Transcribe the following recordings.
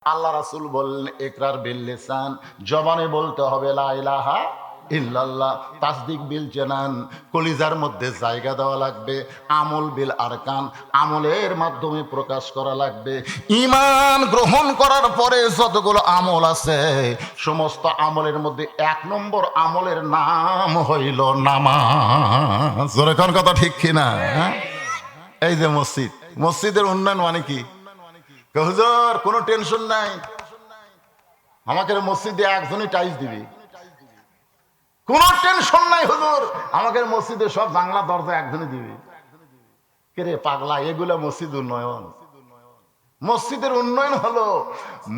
আল্লাহ রাসূল বললেন ইকরার বিল লিসান, জবানে বলতে হবে লা ইলাহা ইল্লাল্লাহ, তাসদিক বিল জানান, কলিজার মধ্যে জায়গা দেওয়া লাগবে, আমল বিল আরকান, আমলের মাধ্যমে প্রকাশ করা লাগবে। ঈমান গ্রহণ করার পরে যতগুলো আমল আছে সমস্ত আমলের মধ্যে 1 নম্বর আমলের নাম হইল নামাজ। জোরে কোন কথা ঠিক কিনা? এই যে মসজিদ, মসজিদের উন্নয়ন মানে কি? হুজুর কোনো টেনশন নাই, আমাকে মসজিদে একজনই টাইলস দিবি, কোনো টেনশন নাই হুজুর, আমাকে মসজিদে সব জানলা দরজা একজনই দিবি। কে রে পাগলা, এগুলা মসজিদ উন্নয়ন? মসজিদের উন্নয়ন হলো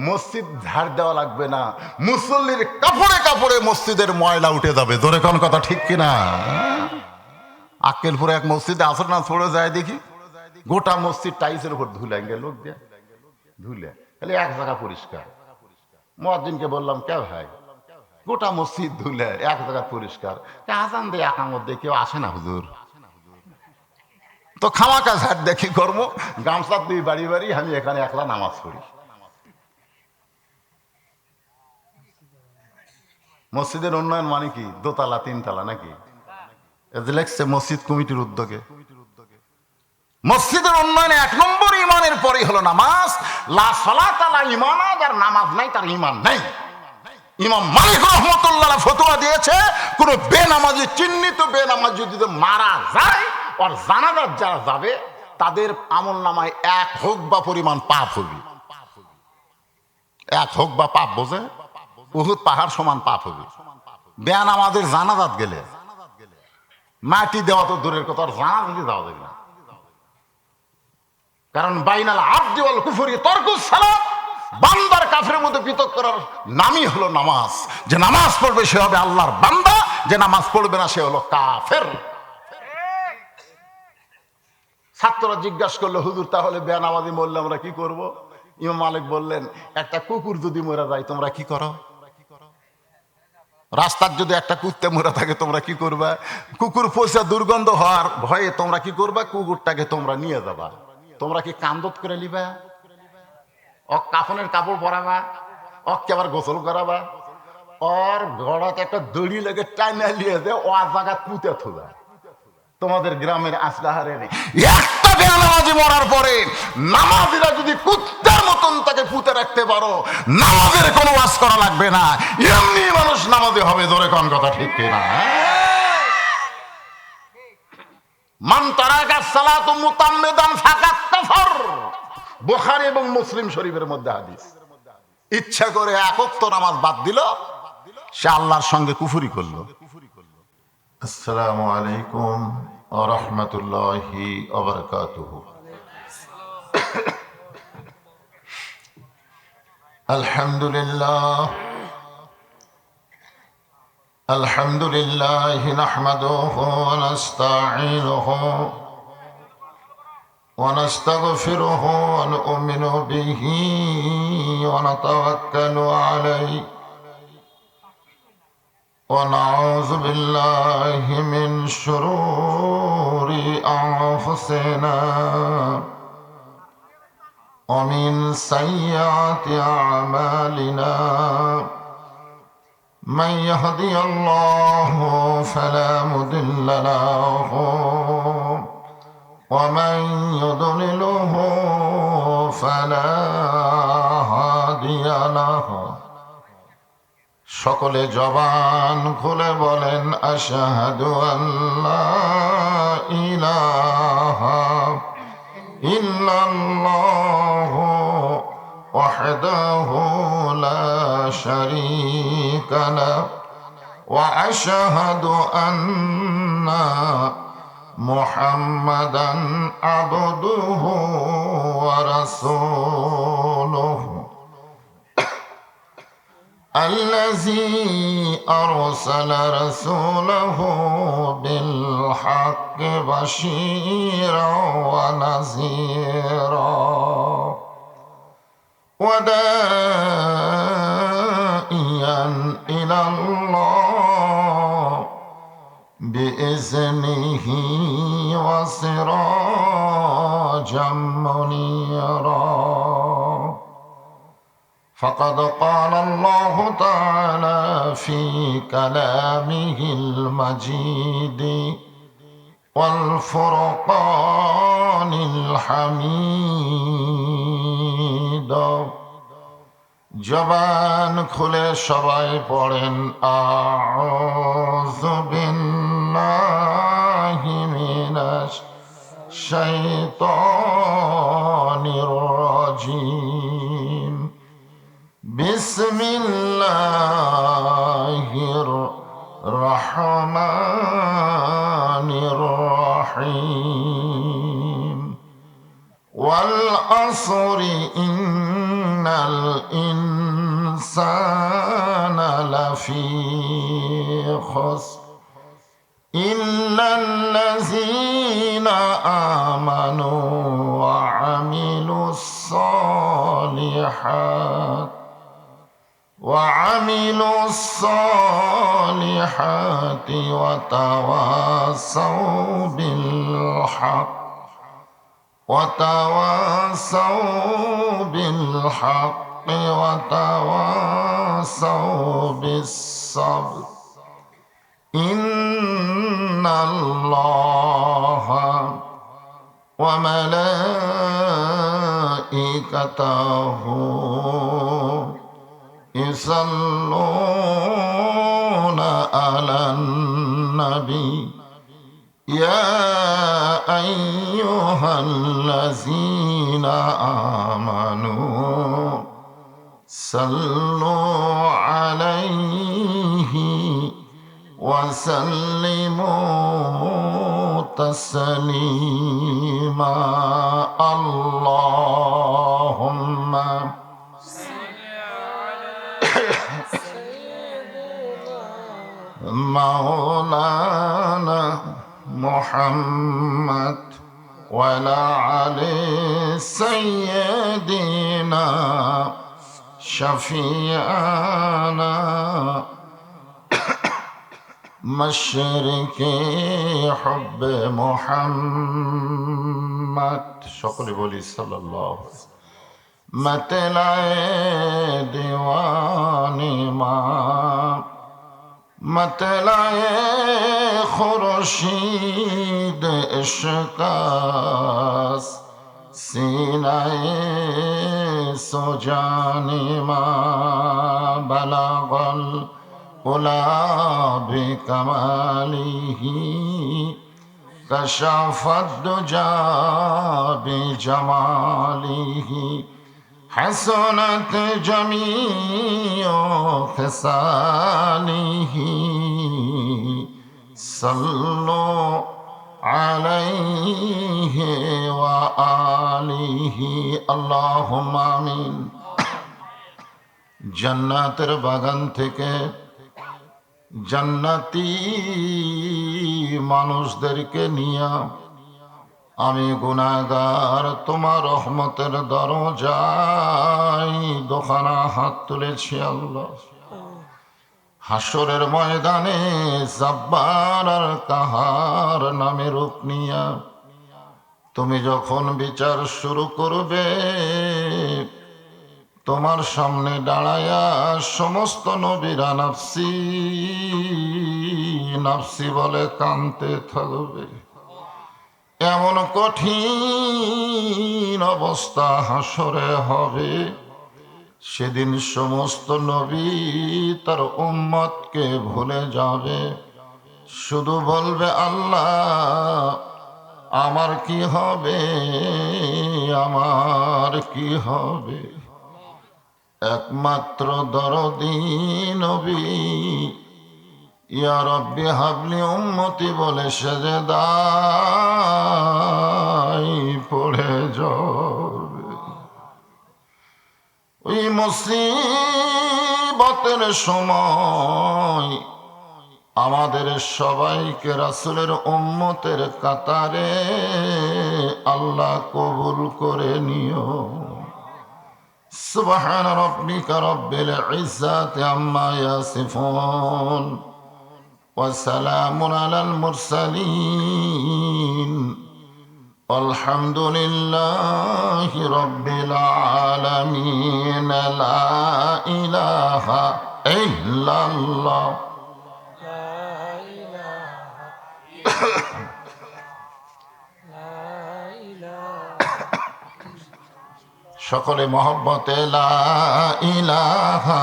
মসজিদ ঝাড় দেওয়া লাগবে না, মুসল্লির কাপড়ে কাপড়ে মসজিদের ময়লা উঠে যাবে। জোরে কোন কথা ঠিক কিনা? আক্কেলপুরে এক মসজিদে আসর না ছড়ে যায় দেখি, গোটা মসজিদ টাইলসের উপর ধুলে লোক দিয়ে ধুলে, খালি এক জায়গা পরিষ্কার। মুয়াজ্জিনকে বললাম কে ভাই, গোটা মসজিদ ধুলে এক জায়গা পরিষ্কার, আজান দিয়ে একার মধ্যে কেউ আসে না হুজুর, তো খামাকা ঝাড় দেখি কর্ম, গামছা দুই বাড়ি বাড়ি আমি এখানে একলা নামাজ পড়ি। মসজিদের উন্নয়ন মানে কি? দোতলা তিনতলা নাকি? লেখছে মসজিদ কমিটির উদ্যোগে। মসজিদের উন্নয়নে 1 নম্বর ইমানের পরে হলো নামাজ। লা সালাতা লা ঈমানা, যার নামাজ নাই তার ঈমান নাই। ইমাম মালিক রাহমাতুল্লাহ ফতোয়া দিয়েছে, কোন বেনামাজি, চিহ্নিত বেনামাজি যদি মারা যায়, আর জানাজাত যারা যাবে তাদের আমল নামায় 1 হুকবা পরিমাণ পাপ হবে। 1 হুকবা পাপ বোঝে, উহুদ পাহাড় সমান পাপ হবে। বেনামাজের জানাজাত গেলে মাটি দেওয়া তো দূরের কথা, আর জানাজাতে যাওয়া যাবে না। কারণ বাইনাল আবদি ওয়াল কুফরি তারকুস সালাত, বান্দার কাফেরের মধ্যে পৃথক করার নামই হলো নামাজ। যে নামাজ পড়বে সে হবে আল্লাহর বান্দা, যে নামাজ পড়বে না সে হলো কাফের। ছাত্ররা জিজ্ঞাসা করলো হুজুর তাহলে বেনামাজি মরলে আমরা কি করব? ইমাম মালিক বললেন, একটা কুকুর যদি মরে যায় তোমরা কি করো? রাস্তার যদি একটা কুত্তে মরে থাকে তোমরা কি করবা? কুকুর পয়সা দুর্গন্ধ হওয়ার ভয়ে তোমরা কি করবা? কুকুরটাকে তোমরা নিয়ে যাবা। তোমরা কি কান্দত করে নিবা? কাফনের কাপড় পরাবা, অকে আবার গোসল করাবা, ওর ঘোড়াতে একটা দড়ি লেগে টাইনা নিয়ে দে, ও জায়গা পুঁতে থুবা। তোমাদের গ্রামের আসলাহারে একটা বেনামাজি মরার পরে নামাজিরা যদি কুত্তার মতন তাকে পুঁতে রাখতে পারো, নামাজের কোনো ওয়াজ করা লাগবে না, এমনি মানুষ নামাজি হবে। ধরে কোন কথা ঠিক কিনা? মান তারাকা সালাতু মুতাম্মিদান ফাকাত কাফার, বুখারী এবং মুসলিম শরীফের মধ্যে হাদিস। ইচ্ছা করে 1 ওয়াক্ত নামাজ বাদ দিল, সে আল্লাহর সঙ্গে কুফরি করলো। আসসালামু আলাইকুম ওয়া রাহমাতুল্লাহি ওয়া বারাকাতুহু। আলহামদুলিল্লাহ আলহামদুলিল্লাহি নাহমাদুহু ওয়া নাস্তাঈনুহু ওয়া নাস্তাগফিরুহু ওয়া নু'মিনু বিহি ওয়া নাতাওয়াক্কালু আলাইহি ওয়া নাউযু বিল্লাহি মিন শুরুরি আনফুসিনা ওয়া মিন সাইয়্যাতি আ'মালিনা। من يهدي الله فلا مضل له ومن يضلله فلا هادي له। সকলে জবান খুলে বলেন আশহাদু আল্লা ইলাহা ইল্লাল্লাহু وحده لا شريك له وأشهد أن محمدا عبده ورسوله الذي أرسل رسوله بالحق بشيرا ونذيرا وداعيا إلى الله بإذنه وسراجا منيرا فقد قال الله تعالى في كلامه المجيد والفرقان الحميد জবান খুলে সবাই পড়েন আউযু বিল্লাহি মিনাশ শাইতানির রাজিম বিসমিল্লাহির রহমানির রহিম ওয়াল আসরি ইন্নাল ইনসানা লাফি খুসর ইল্লাল্লাযীনা আমানু ওয়া আমিলুস সালিহাত وعملوا الصالحات وتواصوا بالحق وتواصوا بالصبر إن الله وملائكته يصلون على النبي يا أيها الذين آمنوا صلوا عليه وسلموا تسليما اللهم مولانا محمد وعلى آله سيدنا شفيعنا مشرق حب محمد সকলে বলি সাল্লাল্লাহু আলাইহি मतलाए दीवानी माँ मतलाए खुर्शीद इश्कास सीनाए सुजानी माँ बलागल उला बिकमालिही कशाफत दुजा बिजमालिही حسنت جميع خصاله صلوا عليه وآله اللهم آمين জান্নাতের বাগান থেকে জান্নাতি মানুষদেরকে নিয়ে আমি গুনাহগার তোমার রহমতের দরজায় দোখানা হাত তুলেছি আল্লাহ হাসরের ময়দানে জব্বার আর কাহার নামে রূপ নিয়া তুমি যখন বিচার শুরু করবে তোমার সামনে দাঁড়ায়া সমস্ত নবীরা নাফসি নাফসি বলে কাঁদতে থাকবে এমন কঠিন অবস্থা হাসরে হবে সেদিন সমস্ত নবী তার উম্মতকে ভুলে যাবে শুধু বলবে আল্লাহ আমার কি হবে আমার কি হবে একমাত্র দরদী নবী ইয়া রব্বি হাবলি উম্মতি বলে সেজদায় পড়ে যাবে ওই মুসিবতের সময় আমাদের সবাইকে রাসূলের উম্মতের কাতারে আল্লাহ কবুল করে নিও সুবহান রাব্বিকা রাব্বিল ইজ্জাতি আম্মা ইয়াসিফুন ওয়া সালামুন আলাল মুরসালিন আলহামদুলিল্লাহি রাব্বিল আলামিন লা ইলাহা ইল্লাল্লাহ সকলে মহব্বতে লা ইলাহা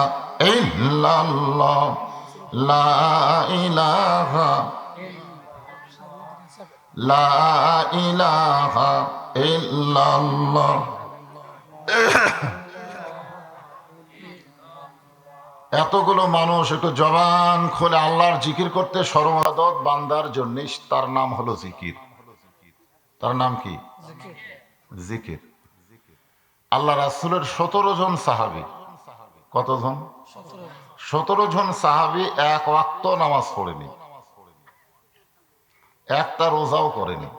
ইল্লাল্লাহ লা ইলাহা লা ইলাহা ইল্লাল্লাহ। এতগুলো মানুষ একটু জবান খুলে আল্লাহর জিকির করতে সর্বাদত বান্দার জন্য, তার নাম হলো জিকির। তার নাম কি? জিকির। আল্লাহ রাসূলের 17 জন সাহাবী, কতজন? 17 জন সাহাবী এক ওয়াক্ত নামাজ পড়েনি, একটা রোজাও করেনি।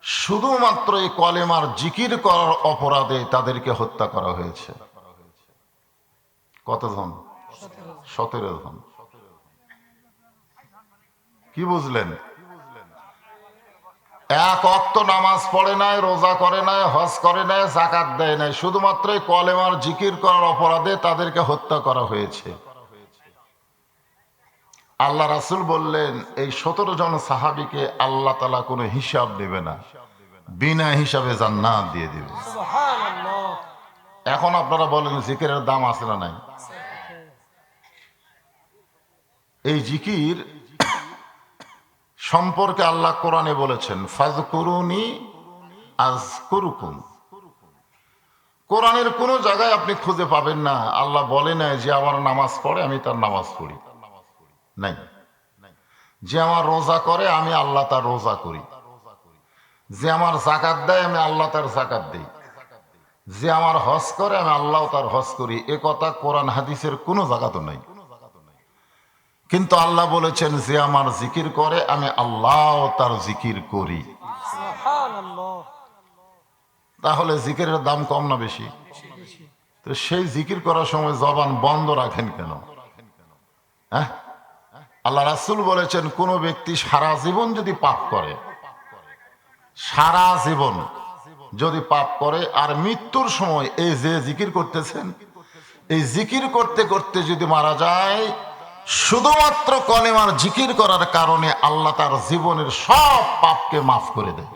শুধুমাত্র এই কলেমার জিকির করার অপরাধে তাদেরকে হত্যা করা হয়েছে। কতজন? 17 জন। কি বুঝলেন? এক ওয়াক্ত নামাজ পড়ে নাই, রোজা করে নাই, হজ করে নাই, যাকাত দেয় নাই, শুধুমাত্র এই কলেমার জিকির করার অপরাধে তাদেরকে হত্যা করা হয়েছে। আল্লাহ রাসূল বললেন, এই 17 জন সাহাবীকে আল্লাহ তাআলা কোনো হিসাব নেবে না, বিনা হিসাবে জান্নাত দিয়ে দিবে। সুবহানাল্লাহ। এখন আপনারা বলেন জিকিরের দাম আছে না নাই? এই জিকির সম্পর্কে আল্লাহ কোরআনে বলেছেন, ফাযকুরুনি আযকুরুকুম। কোরআনের কোন জায়গায় আপনি খুঁজে পাবেন না আল্লাহ বলে নাই যে আমার নামাজ পড়ে আমি তার নামাজ পড়ি, নাই। যে আমার রোজা করে আমি আল্লাহ তার রোজা করি, যে আমার যাকাত দেয় আমি আল্লাহ তার যাকাত দেই, যে আমার হজ করে আমি আল্লাহ তার হজ করি। এ কথা কোরআন হাদিসের কোনো জায়গাতে নাই। কিন্তু আল্লাহ বলেছেন, যে আমার জিকির করে আমি আল্লাহ তার জিকির করি। তাহলে জিকিরের দাম কম না বেশি? তো সেই জিকির করার সময় জবান বন্ধ রাখেন কেন? হ্যাঁ, আল্লাহ রাসূল বলেছেন, কোন ব্যক্তি সারা জীবন যদি পাপ করে, সারা জীবন যদি পাপ করে, আর মৃত্যুর সময় এই যে জিকির করতেছেন, এই জিকির করতে করতে যদি মারা যায়, শুধুমাত্র কলেমার জিকির করার কারণে আল্লাহ তার জীবনের সব পাপকে মাফ করে দেয়।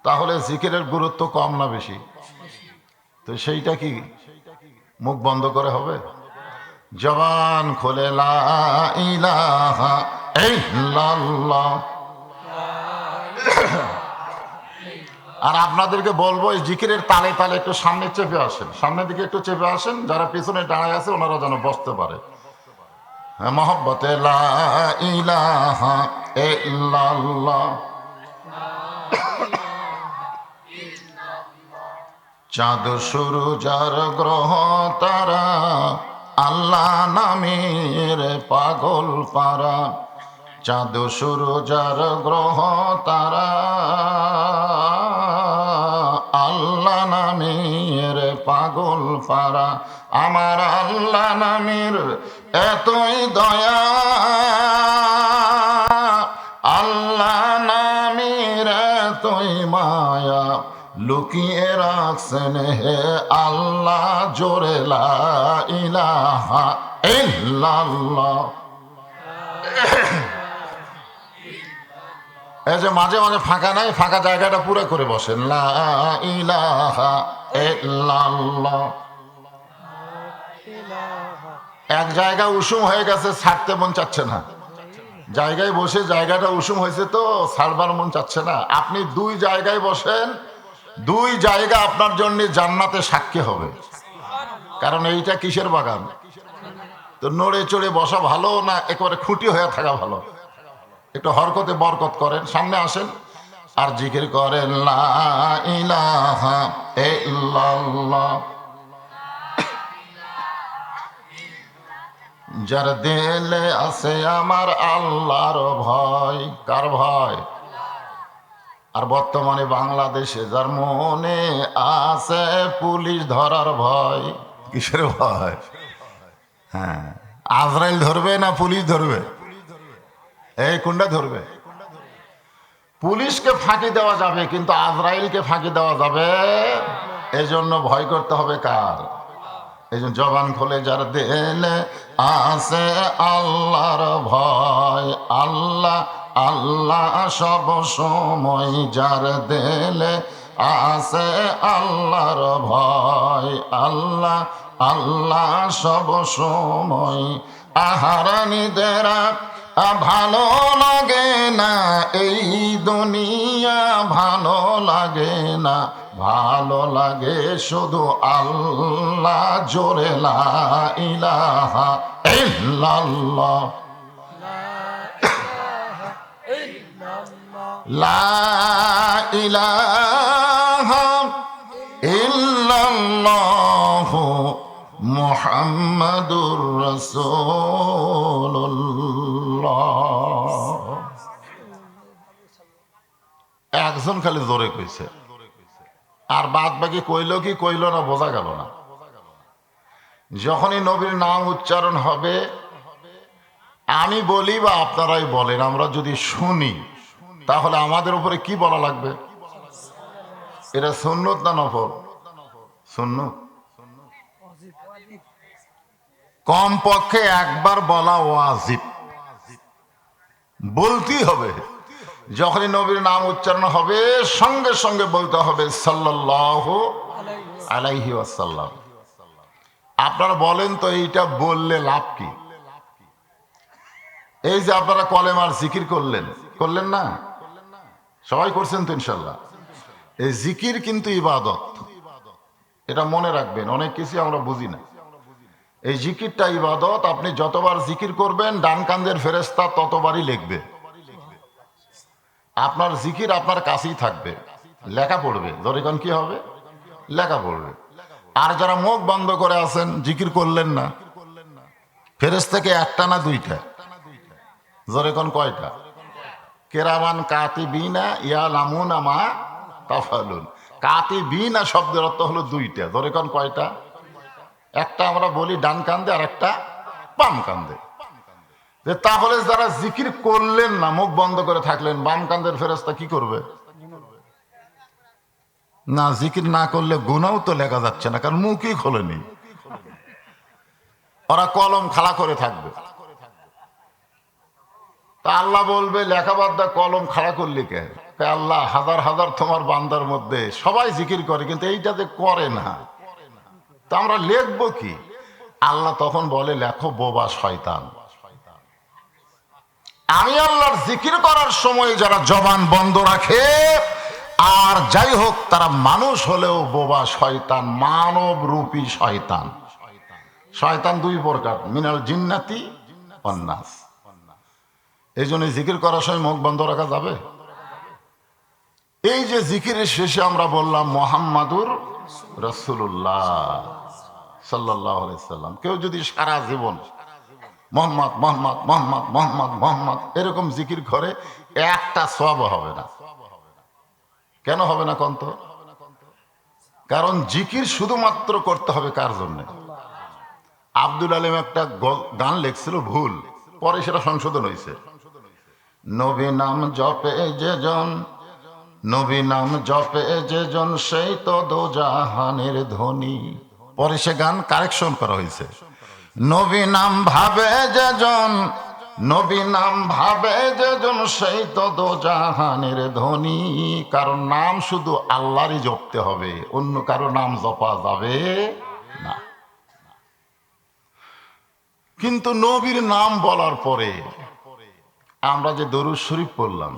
তাহলে জিকিরের গুরুত্ব কম না বেশি? তো সেইটা কি মুখ বন্ধ করে হবে? জবান খোলে লা ইলাহা ইল্লাল্লাহ। আর আপনাদেরকে বলবো, এই জিকিরের তালে তালে একটু সামনে চেপে আসেন, সামনের দিকে একটু চেপে আসেন, যারা পিছনে দাঁড়ায় আছে ওনারা যেন বসতে পারে। মহব্বতে লা ইলাহা ইল্লাল্লাহ। চাঁদ সূরজ আর গ্রহ তারা আল্লাহ নামের পাগল পারা। চাঁদ সূরজ আর গ্রহ তারা আল্লাহ নামের পাগল পারা। আমার আল্লাহ নামের এতই দয়া, আল্লাহ নামের এতই মায়া, লুকিয়ে রাখছেন হে আল্লাহ জোরে লা ইলাহা ইল্লাল্লাহ। এই যে মাঝে মাঝে ফাঁকা নাই, ফাঁকা জায়গাটা পুরো করে বসেন, লা ইলাহা ইল্লাল্লাহ। এক জায়গা উষুম হয়ে গেছে, ছাড়তে মন চাচ্ছে না। জায়গায় বসে জায়গাটা উষুম হয়েছে তো ছাড়বার মন চাচ্ছে না। আপনি দুই জায়গায় বসেন, দুই জায়গা আপনার জন্য জান্নাতে সাক্ষী হবে। কারণ এইটা কিসের বাগান? তো নড়ে চড়ে বসা ভালো না একেবারে খুঁটি হয়ে থাকা ভালো? একটু হরকতে বরকত করেন, সামনে আসেন আর জিকির করেন লা ইলাহা ইল্লাল্লাহ। যার দিলে আছে আমার আল্লাহর ভয়। কার ভয়? আর বর্তমানে বাংলাদেশে যার মনে আছে পুলিশ ধরার ভয়। কিসের ভয়? হ্যাঁ, আজরাইল ধরবে না পুলিশ ধরবে? এই কোনটা ধরবে? পুলিশকে ফাঁকি দেওয়া যাবে, কিন্তু আজরাইলকে ফাঁকি দেওয়া যাবে। এজন্য ভয় করতে হবে কার? এই জন্য জবান খুলে যার দিলে আছে আল্লাহর ভয়, আল্লাহ আল্লাহ সব সময় যার দিলে আছে আল্লাহর ভয়, আল্লাহ আল্লাহ সব সময়। আহারানিদেরা ভালো লাগে না এই দুনিয়া, ভালো লাগে না, ভালো লাগে শুধু আল্লাহ, জোরে লা ইলাহা ইল্লাল্লাহ, লা ইলাহা ইল্লাল্লাহ মুহাম্মাদুর রাসূলুল্লাহ। একজন খালি জোরে কইছে, আর বাদ বাকি কইল কি কইল না বোঝা গেল না। যখনই নবীর নাম উচ্চারণ হবে, আমি বলি বা আপনারাই বলেন, আমরা যদি শুনি তাহলে আমাদের উপরে কি বলা লাগবে? এটা সুন্নত না নফল? সুন্নত। কমপক্ষে একবার বলা ওয়াজিব, বলতেই হবে। যখনই নবীর নাম উচ্চারণ হবে সঙ্গে সঙ্গে বলতে হবে সাল্লাল্লাহু আলাইহি ওয়াসাল্লাম। আপনারা বলেন তো এইটা বললে লাভ কি? এই যে আপনারা কলেমার জিকির করলেন, করলেন না? সবাই করছেন তো ইনশাল্লাহ। এই জিকির কিন্তু ইবাদত, এটা মনে রাখবেন। অনেক কিছু আমরা বুঝি না। এই জিকিরটা ইবাদত। আপনি যতবার জিকির করবেন ডান কান্দের ফেরেশতা ততবারই লিখবে। আপনার জিকির আপনার কাছেই থাকবে, লেখা পড়বে। যখন কি হবে? লেখা পড়বে। আর যারা মুখ বন্ধ করে আছেন, জিকির করলেন না, ফেরেশতাকে একটা না দুইটা? যখন কয়টা? কেরামান কাতিবিনা ইয়ালামুনা মা তাফালুন। কাতিবিনা শব্দের অর্থ হলো দুইটা। যখন কয়টা? একটা আমরা বলি ডান কান্দে, আর একটা বাম কান্দে। তাহলে যারা জিকির করলেন না, মুখ বন্ধ করে থাকলেন, বাম কান্দের ফেরেশতা কি করবে? না, জিকির না করলে গুনাও তো লেখা যাচ্ছে না, কারণ মুখই খোলেনি। ওরা কলম খাড়া করে থাকবে। তা আল্লাহ বলবে, লেখা বাদ দা, কলম খাড়া করলি কে? আল্লাহ, হাজার হাজার তোমার বান্দার মধ্যে সবাই জিকির করে, কিন্তু এইটাতে করে না, তা আমরা লিখবো কি? আল্লাহ তখন বলে, লেখো বোবা শয়তান। আমি আল্লাহর জিকির করার সময় যারা জবান বন্ধ রাখে, আর যাই হোক তারা মানুষ হলেও বোবা শয়তান, মানব রূপী শয়তান। শয়তান দুই প্রকার, মিনাল জিন্নাতি ওয়ান নাস। এই জন্য জিকির করার সময় মুখ বন্ধ রাখা যাবে? এই যে জিকিরের শেষে আমরা বললাম মুহাম্মাদুর রাসূলুল্লাহ সাল্লাল্লাহু আলাইহি সাল্লাম, কেউ যদি সারা জীবন মোহাম্মদ মোহাম্মদ মোহাম্মদ মোহাম্মদ মোহাম্মদ এরকম জিকির করে, একটা সওয়াব হবে না। কেন হবে না কন্ত? কারণ জিকির শুধুমাত্র করতে হবে কার জন্য? আব্দুল আলিম একটা গান লিখছিল ভুল, পরে সেটা সংশোধন হয়েছে। নবী নাম জপে যেজন, নবী নাম জপে যেজন, সেই তো দোজাহানের ধনী। পরে সে গান কারেকশন করা হয়েছে। নবী নাম ভাবে যেজন, নবী নাম ভাবে যেজন, সেই তো দোজাহানের ধনী। কারণ নাম শুধু আল্লাহরই জপতে হবে, অন্য কারো নাম জপা যাবে না। কিন্তু নবীর নাম বলার পরে আমরা যে দরুদ শরীফ পড়লাম,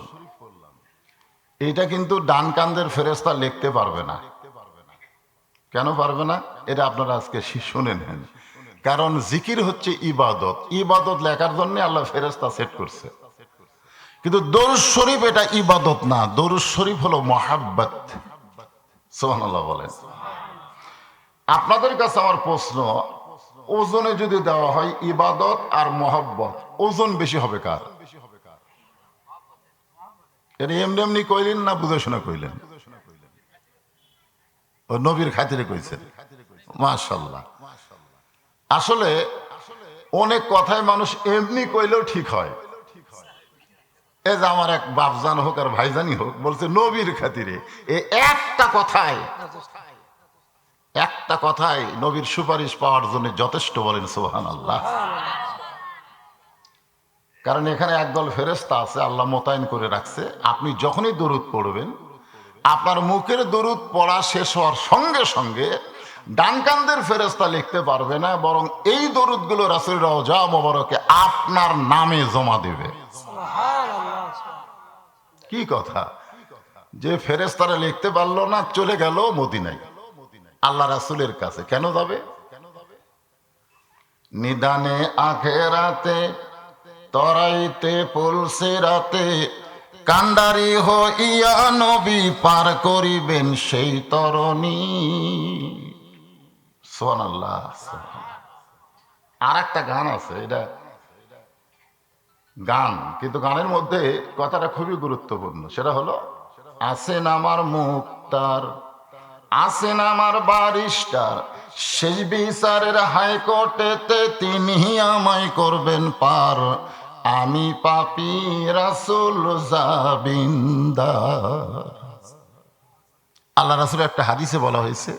এটা কিন্তু ডান কান্দের ফেরেশতা লিখতে পারবে না। কেন পারবে না? এটা আপনারা আজকে শুনে নেন। কারণ জিকির হচ্ছে ইবাদত, ইবাদত লেখার জন্য আল্লাহ ফেরেশতা সেট করছে। কিন্তু দরুদ শরীফ এটা ইবাদত না, দরুদ শরীফ হলো মহাব্বত। সুবহানাল্লাহ বলেন। আপনাদের কাছে আমার প্রশ্ন, ওজনে যদি দেওয়া হয় ইবাদত আর মহব্বত, ওজন বেশি হবে কার? এটা এমনি এমনি কইলেন না বুঝে শোনা কইলেন? ও নবীর খাতিরে কইছেন। মাশাআল্লাহ। আসলে অনেক কথাই মানুষ এমনি কইলেও ঠিক হয়, এই যে আমার এক বাপজান হোক আর ভাইজানি হোক বলছে নবীর খাতিরে এই একটা কথায় নবীর সুপারিশ পাওয়ার জন্য যথেষ্ট, বলেন সুবহানাল্লাহ। কারণ এখানে একদল ফেরেশতা আছে আল্লাহ মোতায়েন করে রাখছে, আপনি যখনই দরুদ পড়বেন আপনার মুখের দরুদ পড়া শেষ হওয়ার সঙ্গে সঙ্গে ডান কান্দের ফেরেশতা লিখতে পারবে না, বরং এই দরুদগুলো রাসূলের রওজা মোবারকে আপনার নামে জমা দেবে। কি কথা, যে ফেরেশতারা লিখতে পারলো না চলে গেল মদিনায় আল্লাহ রাসূলের কাছে। কেন যাবে? নিদানে আখেরাতে তরাইতে পুলসিরাতে কান্ডারি হইয়া নবী পার করিবেন সেই তরণী। সুবহানাল্লাহ। আর একটা গান আছে, এটা গান কিন্তু গানের মধ্যে কথাটা খুবই গুরুত্বপূর্ণ, সেটা হলো আছেন আমার মুক্তার, আছেন আমার বারিস্টার, শেষ বিচারের হাইকোর্টেতে তিনি আমায় করবেন পার, আমি পাপী রাসূল জাবিন্দার। আল্লাহ রাসূলের একটা হাদিসে বলা হয়েছে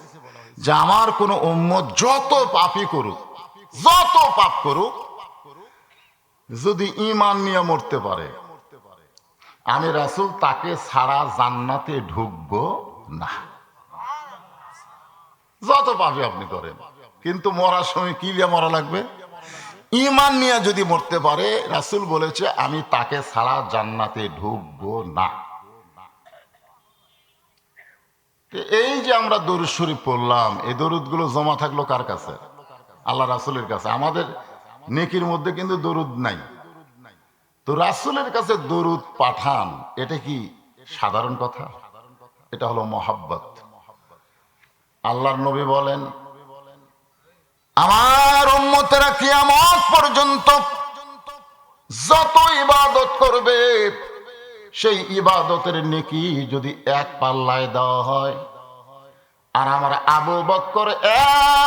যে আমার কোন উম্মত যত পাপই করুক, যত পাপ করুক, যদি ঈমান নিয়ে মরতে পারে আমি রাসূল তাকে ছাড়া জান্নাতে ঢুকবো না। যত পাপই আপনি করেন, কিন্তু মরার সময় কি নিয়ে মরা লাগবে? ঈমান নিয়ে যদি মরতে পারে রাসূল বলেছে আমি তাকে ছাড়া জান্নাতে ঢুকবো না। এই যে আমরা দরুদ শরীফ পড়লাম, এই দরুদগুলো জমা থাকলো কার কাছে? আল্লাহ রাসূলের কাছে। আমাদের নেকির মধ্যে কিন্তু দরুদ নাই, তো রাসূলের কাছে দরুদ পাঠান, এটা কি সাধারণ কথা? এটা হলো মহাব্বত। আল্লাহর নবী বলেন আমার উম্মতেরা কিয়ামত পর্যন্ত যত ইবাদত করবে সেই ইবাদতের নেকি যদি এক পাল্লায় দেওয়া হয়, আর আমার আবু বকর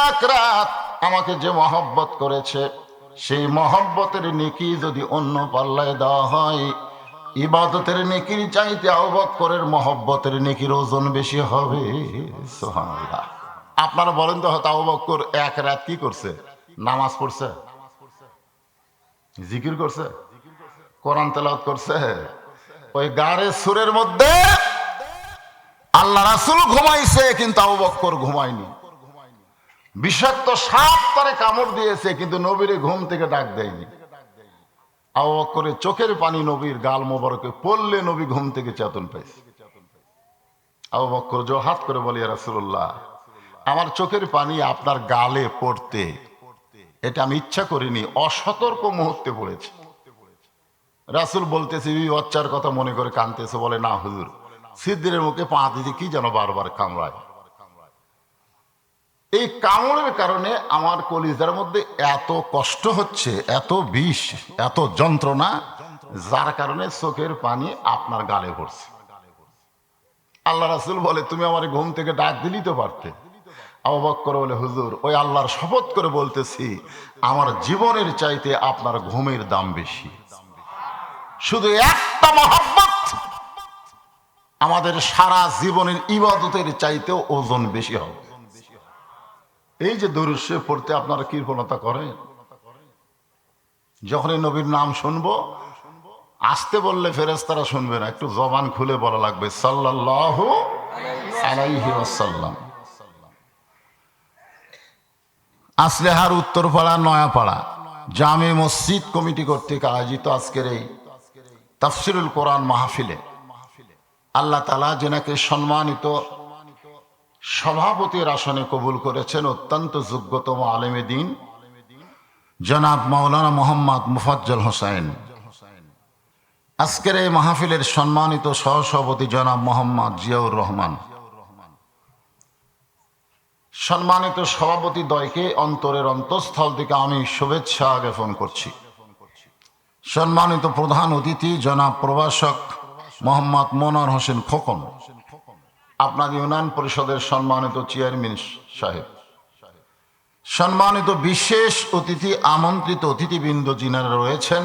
এক রাত আমাকে যে মহব্বত করেছে সেই মহব্বতের নেকি যদি অন্য পাল্লায় দেওয়া হয়, ইবাদতের নেকির চাইতে আবু বকরের মহব্বতের নেকির ওজন বেশি হবে। সুবহানাল্লাহ। আপনারা বলেন তো, হয়তো আবু বকর এক রাত কি করছে? নামাজ পড়ছে, জিকির করছে, কোরআন তেলাওয়াত করছে। ওই গাড়ে সুরের মধ্যে আল্লাহ রাসূল ঘুমাইছে কিন্তু আবু বকর ঘুমায়নি। বিষাক্ত সাপ তারে কামড় দিয়েছে কিন্তু নবীরে ঘুম থেকে ডাক দেয়নি। আবু বকরের চোখের পানি নবীর গাল মোবারকে পড়লে নবী ঘুম থেকে চেতন পাইছে। আবু বকর জোহাত করে বলে, ইয়া রাসূলুল্লাহ, আমার চোখের পানি আপনার গালে পড়তে এটা আমি ইচ্ছা করিনি, অসতর্ক মুহূর্তে পড়েছে। রাসূল বলতেছে বাচ্চার কথা মনে করে কাঁদতেছে, বলে না হুজুর, সিদ্দিরের মুখে পা দিতে কি যেন বারবার কামড়ায়, এই কামড়ের কারণে আমার কলিজার মধ্যে এত কষ্ট হচ্ছে, এত বিষ, এত যন্ত্রণা, যার কারণে চোখের পানি আপনার গালে পড়ছে। আল্লাহ রাসূল বলে তুমি আমার ঘুম থেকে ডাক দিলি তো পারতে। আবু বকর বলে হুজুর, ওই আল্লাহর শপথ করে বলতেছি আমার জীবনের চাইতে আপনার ঘুমের দাম বেশি। শুধু একটা মহব্বত আমাদের সারা জীবনের ইবাদতের চাইতেও ওজন বেশি হবে। এই যে দরুদ শরীফ পড়তে আপনারা কৃপণতা করেন, যখনই নবীর নাম শুনবো আসতে বললে ফেরেশতারা শুনবে না, একটু জবান খুলে বলা লাগবে সাল্লাল্লাহু আলাইহি ওয়াসাল্লাম। আসলেহার উত্তরপাড়া নয়াপাড়া জামে মসজিদ কমিটি কর্তৃক আয়োজিত আজকের এই তাফসিরুল কোরআন মাহফিলে আল্লাহ তাআলা যেনাকে সম্মানিত সভাপতির আসনে কবুল করেছেন, অত্যন্ত যোগ্যতম আলেমে দ্বীন জনাব মাওলানা মোহাম্মদ মুফাজ্জল হোসেন। আজকের এই মাহফিলের সম্মানিত সহসভাপতি জনাব মোহাম্মদ জিয়াউর রহমান, সম্মানিত সভাপতি দ্বয়কে অন্তরের অন্তঃস্থল থেকে আমি শুভেচ্ছা জ্ঞাপন করছি। সম্মানিত প্রধান অতিথি জনাব প্রভাষক মোহাম্মদ মনোয়ার হোসেন খোকন, আপনার ইউনিয়ন পরিষদের সম্মানিত চেয়ারম্যান সাহেব, সম্মানিত বিশেষ অতিথি আমন্ত্রিত অতিথিবৃন্দ যিনারা রয়েছেন,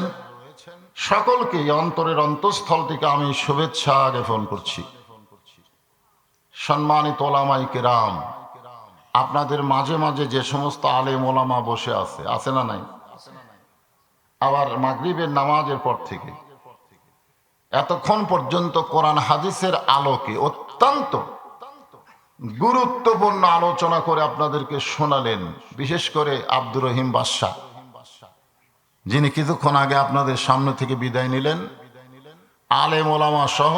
সকলকে অন্তরের অন্তঃস্থল থেকে আমি শুভেচ্ছা জ্ঞাপন করছি। সম্মানিত ওলামায়ে কেরাম, আপনাদের মাঝে মাঝে যে সমস্ত আলেম ওলামা বসে আছে না নাই? আবার মাগরিবের নামাজের পর থেকে এতক্ষণ পর্যন্ত কোরআন হাদিসের আলোকে অত্যন্ত গুরুত্বপূর্ণ আলোচনা করে আপনাদেরকে শোনালেন। বিশেষ করে আব্দুর রহিম বাদশা, যিনি কিছুক্ষণ আগে আপনাদের সামনে থেকে বিদায় নিলেন, আলেম ওলামা সহ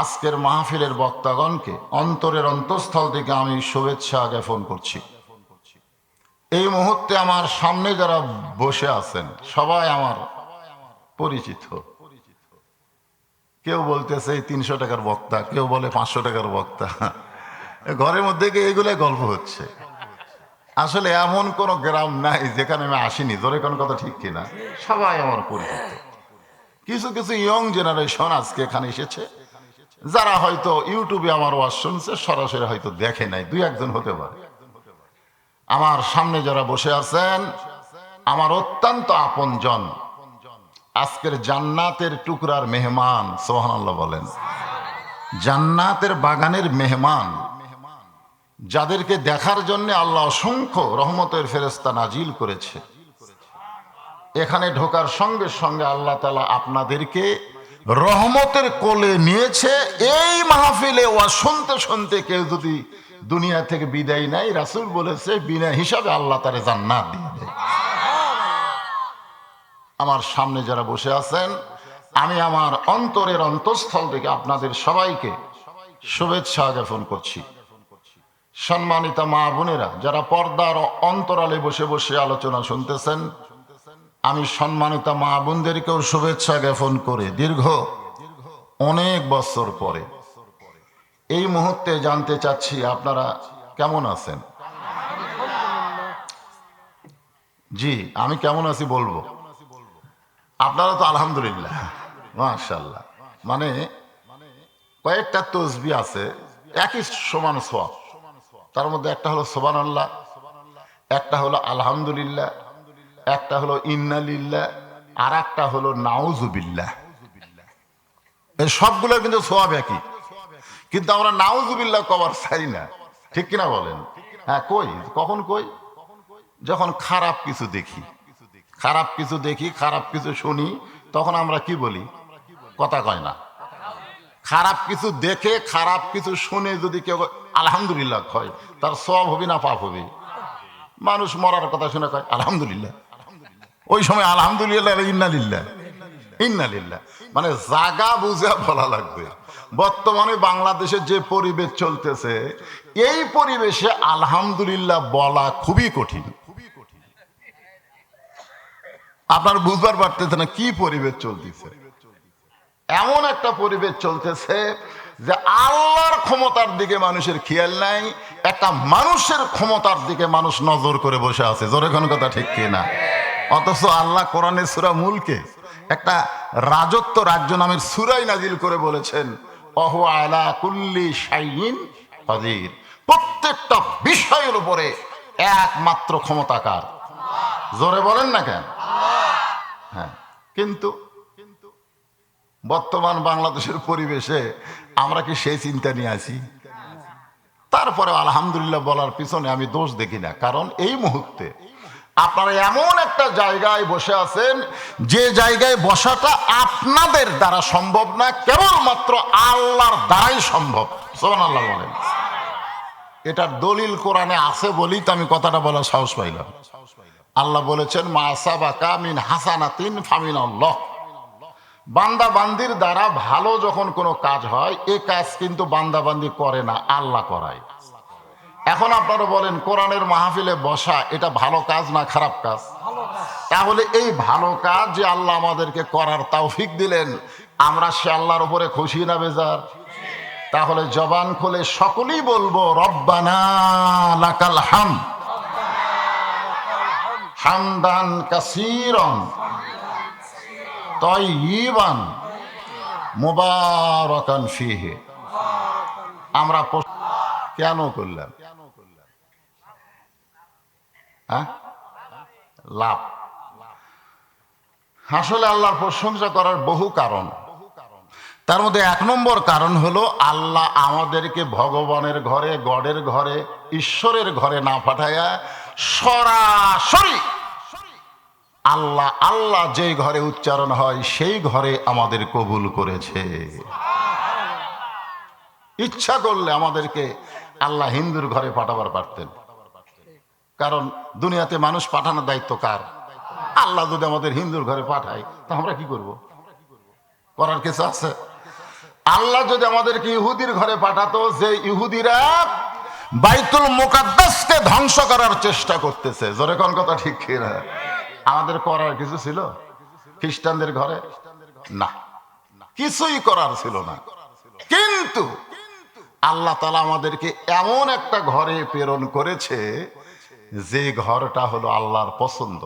আজকের মাহফিলের বক্তাগণকে অন্তরের অন্তঃস্থল থেকে আমি শুভেচ্ছা জ্ঞাপন করছি। এই মুহূর্তে আমার সামনে যারা বসে আছেন সবাই আমার পরিচিত। কেউ বলতেছে 300 টাকার বক্তা, কেউ বলে 500 টাকার বক্তা। ঘরের মধ্যে এগুলো গল্প হচ্ছে। আসলে এমন কোন গ্রাম নাই যেখানে আমি আসিনি, জোরে কোন কথা ঠিক কিনা? সবাই আমার পরিচিত। কিছু কিছু ইয়ং জেনারেশন আজকে এখানে এসেছে, যারা হয়তো ইউটিউবে আমার ওয়াজ শুনছে, সরাসরি হয়তো দেখে নাই, 2-1 হতে পারে। আমার সামনে যারা বসে আছেন আমার অত্যন্ত আপনজন, আজকের জান্নাতের টুকরার মেহমান, সুবহানাল্লাহ বলেন। জান্নাতের বাগানের মেহমান, যাদেরকে দেখার জন্য আল্লাহ অসংখ্য রহমতের ফেরেশতা নাজিল করেছে। এখানে ঢোকার সঙ্গে সঙ্গে আল্লাহ তাআলা আপনাদেরকে রহমতের কোলে নিয়েছে। এই মাহফিলে ওয়াজ শুনতে শুনতে কেউ যদি দুনিয়া থেকে বিদায় নেয়, রাসূল বলেছে বিনা হিসাবে আল্লাহ তারে জান্নাত দিয়ে দেয়। আমার সামনে যারা বসে আছেন, আমি আমার অন্তরের অন্তঃস্থল থেকে আপনাদের সবাইকে শুভেচ্ছা জ্ঞাপন করছি। সম্মানিত মা বোনেরা, যারা পর্দার অন্তরালে বসে বসে আলোচনা শুনতেছেন, আমি সম্মানিত মা বোনদেরকেও শুভেচ্ছা জ্ঞাপন করে দীর্ঘ অনেক বছর পরে এই মুহূর্তে জানতে চাচ্ছি আপনারা কেমন আছেন। জি, আমি কেমন আছি বলবো, আপনারা তো আলহামদুলিল্লাহ, মাশাআল্লাহ। মানে কয়েকটা তসবিহ আছে একই সমান সওয়াব, তার মধ্যে একটা হলো সুবহানাল্লাহ, একটা হলো আলহামদুলিল্লাহ, একটা হলো ইন্না লিল্লাহ, আর একটা হলো নাউজুবিল্লাহ। এই সবগুলো কিন্তু সওয়াব একই, কিন্তু আমরা নাউজুবিল্লাহ কবার চাই না, ঠিক কিনা বলেন? হ্যাঁ, কই কখন কই? যখন খারাপ কিছু দেখি, খারাপ কিছু দেখি, খারাপ কিছু শুনি, তখন আমরা কি বলি? কথা কয় না। খারাপ কিছু দেখে, খারাপ কিছু শুনে যদি কেউ আলহামদুলিল্লাহ কয়, তার সওয়াব হবে না পাপ হবে? মানুষ মরার কথা শুনে কয় আলহামদুলিল্লাহ, ওই সময় আলহামদুলিল্লাহ ইন্না লিল্লাহ, ইন্না লিল্লাহ। মানে জায়গা বুঝে বলা লাগবে। বর্তমানে বাংলাদেশের যে পরিবেশ চলতেছে, এই পরিবেশে আলহামদুলিল্লাহ বলা খুবই কঠিন। আপনার বুঝবার পারতেছে না কি পরিবেশ চলতেছে। এমন একটা পরিবেশ চলতেছে যে আল্লাহর ক্ষমতার দিকে মানুষের খেয়াল নাই, একটা মানুষের ক্ষমতার দিকে মানুষ নজর করে বসে আছে, জোরে কোন কথা ঠিক কিনা? অথচ আল্লাহ কোরআনে সূরা মুলকে একটা রাজত্ব রাজ্য নামের সূরাই নাজিল করে বলেছেন, ওহু আলা কুল্লি শাইইন কাদির। প্রত্যেকটা বিষয়ের উপরে একমাত্র ক্ষমতাকার, জোরে বলেন না কেন? হ্যাঁ, কিন্তু বর্তমান বাংলাদেশের পরিবেশে আমরা কি সেই চিন্তা নিয়ে আছি? তারপরে আলহামদুলিল্লাহ বলার পিছনে আমি দোষ দেখি না, কারণ এই মুহূর্তে আপনারা এমন একটা জায়গায় বসে আছেন যে জায়গায় বসাটা আপনাদের দ্বারা সম্ভব না, কেবলমাত্র আল্লাহর দ্বারাই সম্ভব। সুবহানাল্লাহ বলেন। এটার দলিল কোরআনে আছে বলেই তো আমি কথাটা বলার সাহস পাইলাম। আল্লাহ বলেছেন, মা আসাবাকা মিন হাসানাতিন ফামিনাল্লাহ। বান্দা বান্দির দ্বারা ভালো যখন কোনো কাজ হয়, এ কাজ কিন্তু বান্দা বান্দি করে না, আল্লাহ করায়। এখন আপনারা বলেন, কোরআনের মাহফিলে বসা এটা ভালো কাজ না খারাপ কাজ? তাহলে এই ভালো কাজ যে আল্লাহ আমাদেরকে করার তৌফিক দিলেন, আমরা সে আল্লাহর উপরে খুশি না বেজার? তাহলে জবান খুলে সকলেই বলবো, রব্বানা লাকাল হামদ হামদান কাসীরান তাইয়িবান মুবারাকান ফীহি। আমরা কেন করলাম? হ্যাঁ, লাভ। আসলে আল্লাহর প্রশংসা করার বহু কারণ, তার মধ্যে এক নম্বর কারণ হলো আল্লাহ আমাদেরকে ভগবানের ঘরে, গডের ঘরে, ঈশ্বরের ঘরে না পাঠাইয়া সরাসরি আল্লাহ আল্লাহ যেই ঘরে উচ্চারণ হয় সেই ঘরে আমাদের কবুল করেছে। ইচ্ছা করলে আমাদেরকে আল্লাহ হিন্দুর ঘরে পাঠাবার পারতেন, কারণ দুনিয়াতে মানুষ পাঠানোর দায়িত্ব কার? আল্লাহ যদি আমাদের হিন্দুর ঘরে পাঠায় তা আমরা কি করব? করার কিছু আছে? আল্লাহ যদি আমাদেরকে ইহুদির ঘরে পাঠাতো, যে ইহুদিরা বাইতুল মুকাদ্দাসকে ধ্বংস করার চেষ্টা করতেছে, জোরে কোন কথা ঠিক কিনা, আমাদের করার কিছু ছিল? খ্রিস্টানদের ঘরে না, কিছুই করার ছিল না। কিন্তু আল্লাহ তাআলা আমাদেরকে এমন একটা ঘরে প্রেরণ করেছে যে ঘরটা হলো আল্লাহর পছন্দ।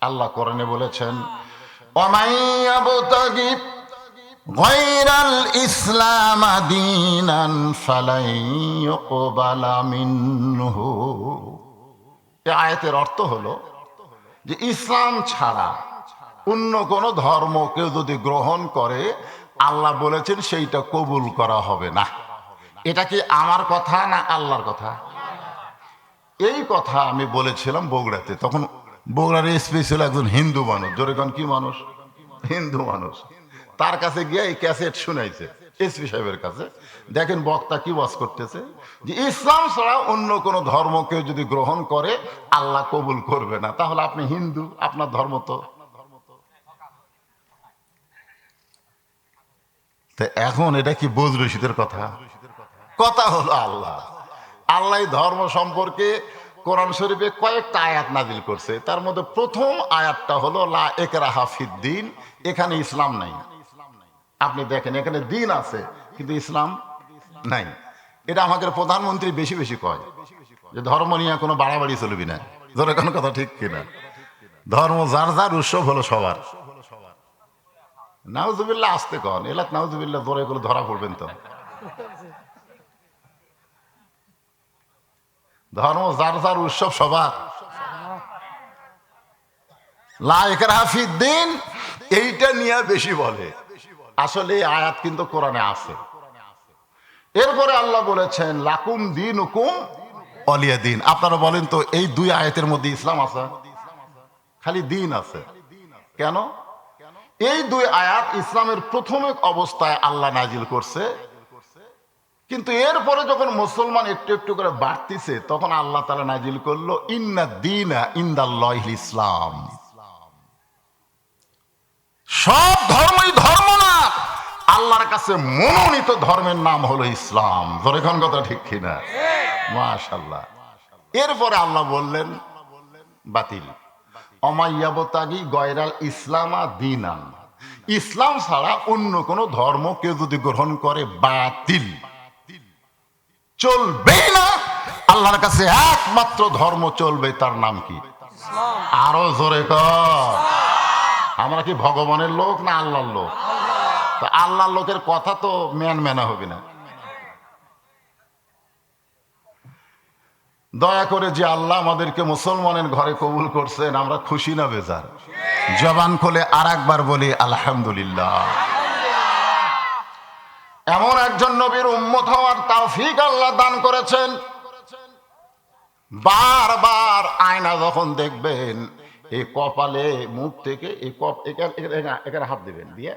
আল্লাহ কোরআনে বলেছেন, ওয়ামাইয়াবতাগি গায়রাল ইসলাম দীনান ফালাই ইউকবালা মিনহু। এই আয়াতের অর্থ হলো যে ইসলাম ছাড়া অন্য কোন ধর্ম কেউ যদি গ্রহণ করে, আল্লাহ বলেছেন সেইটা কবুল করা হবে না। এটা কি আমার কথা না আল্লাহর কথা? এই কথা আমি বলেছিলাম বগুড়াতে, তখন বগুড়ার এসপি ছিল একজন হিন্দু মানুষ, জোরে কোন কি মানুষ? হিন্দু মানুষ। তার কাছে গিয়ে এই ক্যাসেট শুনাইছে এসপি সাহেবের কাছে। দেখেন বক্তা কি ওয়াজ করতেছে, যে ইসলাম ছাড়া অন্য কোন ধর্ম কেউ যদি গ্রহণ করে আল্লাহ কবুল করবে না। তাহলে আপনি হিন্দু, আপনার ধর্ম তো। এখন এটা কি বোঝ রশিদের কথা? কথা হলো আল্লাহ আল্লাহ ধর্ম সম্পর্কে কোরআন শরীফে কয়েকটা আয়াত নাজিল করছে। তার মধ্যে প্রথম আয়াতটা হলো লা ইকরাহা ফিদ্দিন, এখানে ইসলাম নাই। আপনি দেখেন এখানে দিন আছে কিন্তু ইসলাম নাই। এটা আমাদের প্রধানমন্ত্রী বেশি বেশি কয় যে ধর্ম নিয়ে কোনো বাড়াবাড়ি চলবি না, ধরে কোনো কথা ঠিক কিনা? ধর্ম যার যার উৎসব হলো সবার। নাউজুবিল্লাহ আসতে কন, এলাক নাউজুবিল্লাহ ধরে এগুলো ধরা পড়বেন তো। ধর্ম যার যার উৎসব সবার। লা ইকরাহা ফিদ্দিন এইটা নিয়ে বেশি বলে, আসলে এই আয়াত কিন্তু কোরআনে আছে। এরপরে আল্লাহ বলেছেন লাকুম দীনুকুম ওয়ালিয়া দীন। আপনারা বলেন তো এই দুই আয়াতের মধ্যে ইসলাম আছে? খালি দিন আছে। কেন? এই দুই আয়াত ইসলামের প্রথম অবস্থায় আল্লাহ নাজিল করছে, কিন্তু এরপরে যখন মুসলমান একটু একটু করে বাড়তিছে তখন আল্লাহ তাআলা নাজিল করলো ইন্না দীনা ইনদাল্লাহিল ইসলাম। সব ধর্মই ধর্ম না, আল্লাহর কাছে মনোনীত ধর্মের নাম হলো ইসলাম। ধরে কোন কথা ঠিক কিনা? মাশাআল্লাহ। এরপরে আল্লাহ বললেন বাতিল, অমাইয়াবতাগি গয়রাল ইসলামা দীনান, ইসলাম ছাড়া অন্য কোন ধর্ম কেউ যদি গ্রহণ করে বাতিল, চলবেই না। আল্লাহর কাছে একমাত্র ধর্ম চলবে, তার নাম কি? আরো জোরে কর। আমরা কি ভগবানের লোক না আল্লাহর লোক? তা আল্লাহর লোকের কথা তো মেনা হবে না। দয়া করে যে আল্লাহ আমাদেরকে মুসলমানের ঘরে কবুল করছেন, আমরা খুশি না বেজার? জবান খুলে আর একবার বলি আলহামদুলিল্লাহ। এমন একজন নবীর উম্মত হওয়ার তৌফিক আল্লাহ দান করেছেন। বারবার আয়না যখন দেখবেন, এই কপালে মুখ থেকে এই এখানে হাত দিবেন, দিয়ে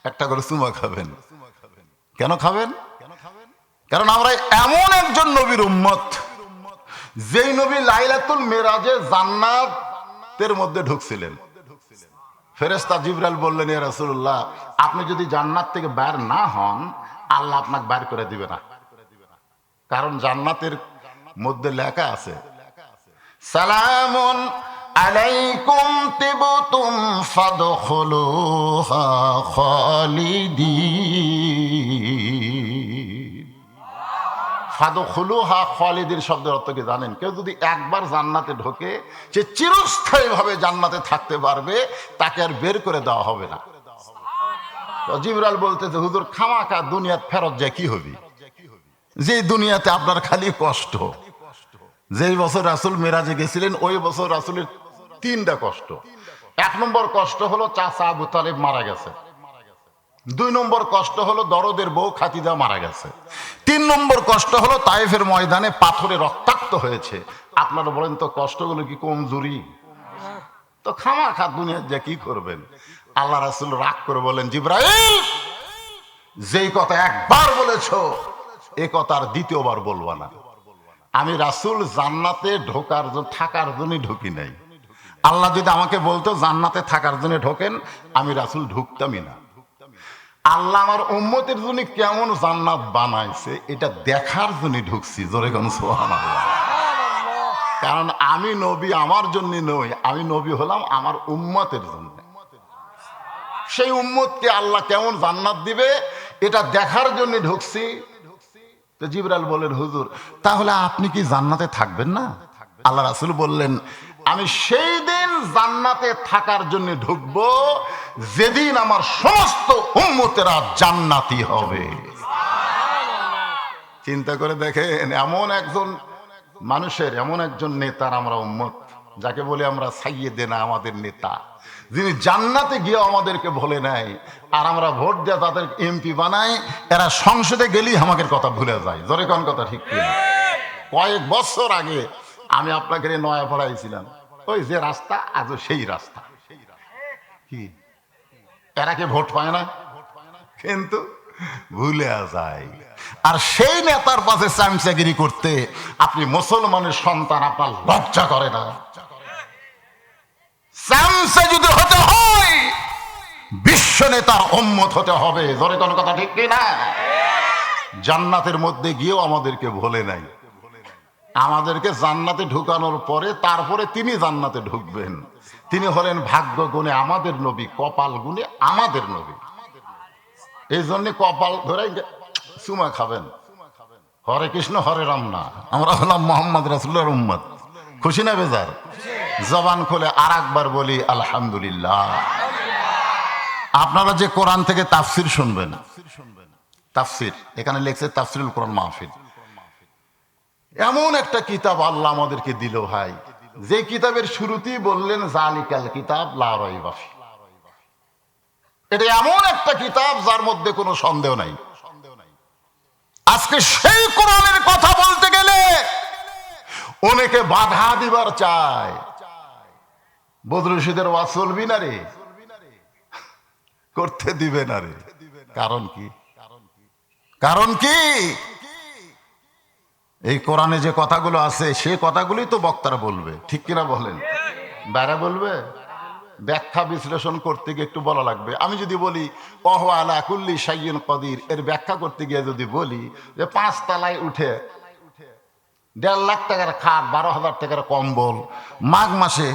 একটা করে চুমা খাবেন। কেন খাবেন? কারণ আমরা এমন একজন নবীর উম্মত, যেই নবী লাইলাতুল মেরাজে জান্নাতের মধ্যে ঢুকছিলেন। ফেরেশতা জিবরাইল বললেন, ইয়া রাসূলুল্লাহ, আপনি যদি জান্নাত থেকে বাইর না হন আল্লাহ আপনাকে বাইর করে দিবে না। কারণ জান্নাতের মধ্যে লেখা আছে সালামুন আলাইকুম তিবতুম ফাদখুলুহা খালিদিন। ফাদখুলুহা খালিদিন শব্দের অর্থ কি জানেন? কেউ যদি একবার জান্নাতে ঢোকে সে চিরস্থায়ী ভাবে জান্নাতে থাকতে পারবে, তাকে আর বের করে দেওয়া হবে না। জিবরাইল বলতেছে, হুজুর খামাখা দুনিয়াতে ফেরত যায় কি হবে? যে দুনিয়াতে আপনার খালি কষ্ট। যেই বছর রাসূল মেরাজে গেছিলেন ওই বছর রাসূলের তিনটা কষ্ট। 1 নম্বর কষ্ট হলো চাচা আবু তালেব মারা গেছে। 2 নম্বর কষ্ট হলো দরদের বউ খাদিজা মারা গেছে। 3 নম্বর কষ্ট হলো তায়েফের ময়দানে পাথরে রক্তাক্ত হয়েছে। আপনারা বলেন তো কষ্টগুলো কি কমজোরি? তো খামাখা দুনিয়া যে কি করবেন? আল্লাহ রাসূল রাগ করে বলেন, জিবরাইল, যেই কথা একবার বলেছো এ কথা আর দ্বিতীয়বার বলবা না। আমি রাসূল জান্নাতে ঢোকার জন্য থাকার জন্য ঢুকি নাই। আল্লাহ যদি আমাকে বলতো জান্নাতে থাকার জন্য ঢোকেন, আমি রাসূল ঢুকতামই না। আল্লাহ আমার উম্মতের জন্য কেমন জান্নাত বানাইছে এটা দেখার জন্য ঢুকছি। জোরে কোন সুবহানাল্লাহ। কারণ আমি নবী আমার জন্য নই, আমি নবী হলাম আমার উম্মতের জন্য। সেই উম্মতকে আল্লাহ কেমন জান্নাত দিবে এটা দেখার জন্য ঢুকছি। তো জিবরাইল বলেন, হুজুর তাহলে আপনি কি জান্নাতে থাকবেন না? আল্লাহ রাসূল বললেন, আমি সেই দিন জান্নাতে থাকার জন্য ঢুকবো যেদিন আমার সমস্ত উম্মতেরা জান্নাতি হবে। চিন্তা করে দেখেন, এমন একজন মানুষের, এমন একজন নেতার আমরা উম্মত, যাকে বলি আমরা সাইয়েদেনা, আমাদের নেতা, যিনি জান্নাতে গিয়ে আমাদেরকে বলে নেয়, আর আমরা ভোট দিয়ে তাদের এমপি বানাই। এরা সংসদে গেলেই আমাদের কথা ভুলে যায়। জোরে কোন কথা ঠিক কিনা? কয়েক বছর আগে আমি আপনাকে নয়া পড়াইছিলাম, ওই যে রাস্তা আজও সেই রাস্তা। কি এরা কি ভোট পায় না? কিন্তু ভুলে যায়। আর সেই নেতার পাশে চামচাগিরি করতে আপনি মুসলমানের সন্তান, আপনার লজ্জা করে না? চামচা যদি হতে হয় বিশ্ব নেতার উম্মত হতে হবে। জোরে কোন কথা ঠিক কিনা? জান্নাতের মধ্যে গিয়েও আমাদেরকে ভোলে নাই। আমাদেরকে জান্নাতে ঢুকানোর পরে তারপরে তিনি জান্নাতে ঢুকবেন। তিনি হলেন ভাগ্য গুণে আমাদের নবী, কপাল গুণে আমাদের নবী। এই জন্য কপাল ধরে চুমা খাবেন। হরে কৃষ্ণ হরে রাম না, আমরা হলাম মোহাম্মদ রাসূলুল্লাহর উম্মত। খুশি না বেজার? জবান খুলে আর একবার বলি আলহামদুলিল্লাহ। আপনারা যে কোরআন থেকে তাফসির শুনবেন, তাফসির এখানে লেখছে তাফসিরুল কোরআন মাহফিল, এমন একটা কিতাব আল্লাহ আমাদেরকে দিল ভাই, যে কিতাবের শুরুতেই বললেন জালিকাল কিতাব লা রাইবা ফি। এটা এমন একটা কিতাব যার মধ্যে কোনো সন্দেহ নাই। আজকে সেই কোরআনের কথা বলতে গেলে অনেকে বাধা দিবার চায়। বদরুশিদের ওয়াজ চলবি না রে, করতে দিবে না রে। কারণ কি? কারণ কি? এই কোরআনে যে কথাগুলো আছে সেই কথাগুলোই তো বক্তারা বলবে, ঠিক কিনা বলেন? বাইরে বলবে? ব্যাখ্যা বিশ্লেষণ করতে গিয়ে একটু বলা লাগবে। আমি যদি বলি ওয়া হুয়া আলা কুল্লি শাইইন কাদির, এর ব্যাখ্যা করতে গিয়ে যদি বলি যে 5 তলায় উঠে 1.5 লাখ টাকার খাট, 12,000 টাকার কম্বল, মাঘ মাসে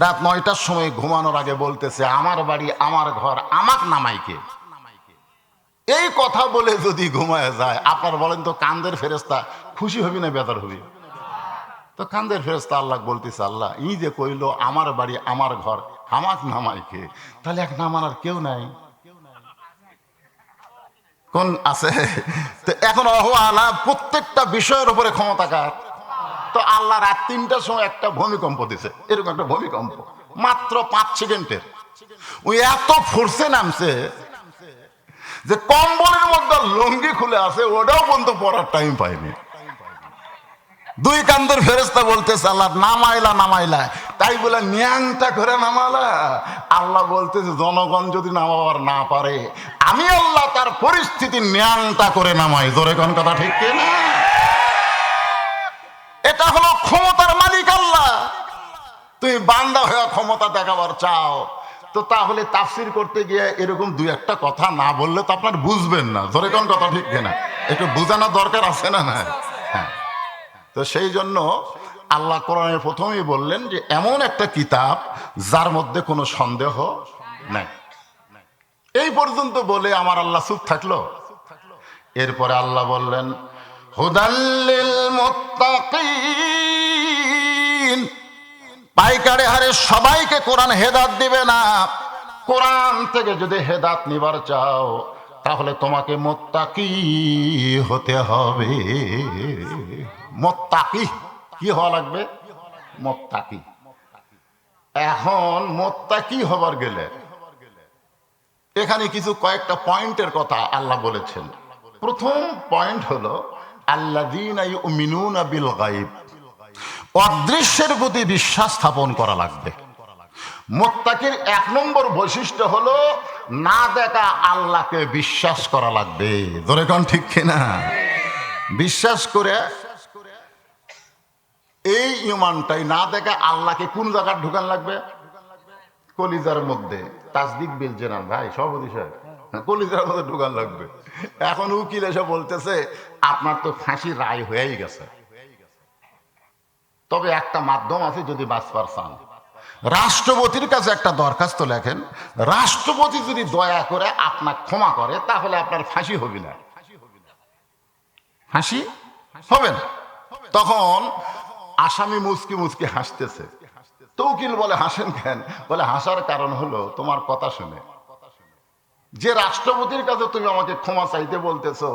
রাত 9টার সময় ঘুমানোর আগে বলতেছে আমার বাড়ি আমার ঘর আমাক নামাইকে, এই কথা বলে যদি ঘুমায় যায়, আপনার বলেন তো কান্দের ফেরেশতা খুশি হবি না বেজার হবি? তো কান্দের ফেরেশতা আল্লাহ বলতেছে, আল্লাহ ই যে কইলো আমার বাড়ি আমার ঘর আমাক নামাইকে, তাহলে এক নামানোর কেউ নাই, কোন আছে? তো এখন আল্লাহ প্রত্যেকটা বিষয়ের উপরে ক্ষমতা কার? তো আল্লাহ রাত 3টার সময় একটা ভূমিকম্প দিছে, এরকম একটা ভূমিকম্প মাত্র 5 সেকেন্ডের। ওই এত ফোর্সে নামছে যে কম্বলের মধ্যে লুঙ্গি খুলে আছে, ওটাও পর্যন্ত পরার টাইম পায়নি। 2 কান্দের ফেরেশতা বলতেছে আল্লাহ নামাইলা নামাইলা, তাই বলে ন্যাংটা করে নামালা। আল্লাহ বলতেছে জনগণ যদি নামাবার না পারে, আমি আল্লাহ তার পরিস্থিতি ন্যাংটা করে নামাই। জোরে কোন কথা ঠিক কিনা? এটা হলো ক্ষমতার মালিক আল্লাহ। তুমি বান্দা হয়ে ক্ষমতা দেখাবার চাও, তো তাহলে তাফসির করতে গিয়ে এরকম 2-1টা কথা না বললে তো আপনার বুঝবেন না। জোরে কোন কথা ঠিক কিনা? একটু বোঝানোর দরকার আছে না? না? হ্যাঁ। তো সেই জন্য আল্লাহ কোরআনের প্রথমেই বললেন যে এমন একটা কিতাব যার মধ্যে কোনো সন্দেহ নাই। এই পর্যন্ত বলে আমার আল্লাহ চুপ থাকলো? এরপরে আল্লাহ বললেন হুদাল্লিল মুত্তাকিন, পাইকারে হারে সবাইকে কোরআন হেদাত দিবে না। কোরআন থেকে যদি হেদাত নিবার চাও তাহলে তোমাকে মুত্তাকি হতে হবে। মুত্তাকি কি হওয়া লাগবে? মুত্তাকি। এখন মুত্তাকি হবার গেলে এখানে কিছু কয়েকটা পয়েন্টের কথা আল্লাহ বলেছেন। প্রথম পয়েন্ট হলো আল্লাযীনা ইউমিনুনা বিল গায়ব, অদৃশ্যের প্রতি বিশ্বাস স্থাপন করা লাগবে। মুত্তাকির এক নম্বর বৈশিষ্ট্য হলো না দেখা আল্লাহকে বিশ্বাস করা লাগবে। ধরে কোন ঠিক কিনা? বিশ্বাস করে এই ইমানটাই না দেখা আল্লাহকে কোন জায়গায় ঢুকান লাগবে? কলিজার মধ্যে। তাসদিক বিল জানান ভাই সভাপতি সাহেব, কলিজার মধ্যে ঢুকান লাগবে। এখন উকিল এসে বলতেছে আপনার তো ফাঁসি রায় হয়েই গেছে, তবে একটা মাধ্যম আছে যদি বাঁচবার চান, রাষ্ট্রপতির কাছে একটা দরখাস্ত লেখেন, রাষ্ট্রপতি যদি দয়া করে আপনাকে ক্ষমা করে তাহলে আপনার ফাঁসি হবে না, ফাঁসি হবে না। তখন আসামি মুচকি মুচকি হাসতেছে। তো উকিল বলে হাসেন কেন? বলে হাসার কারণ হলো তোমার কথা শুনে যে রাষ্ট্রপতির কাছে তুমি আমাকে ক্ষমা চাইতে বলতেছো,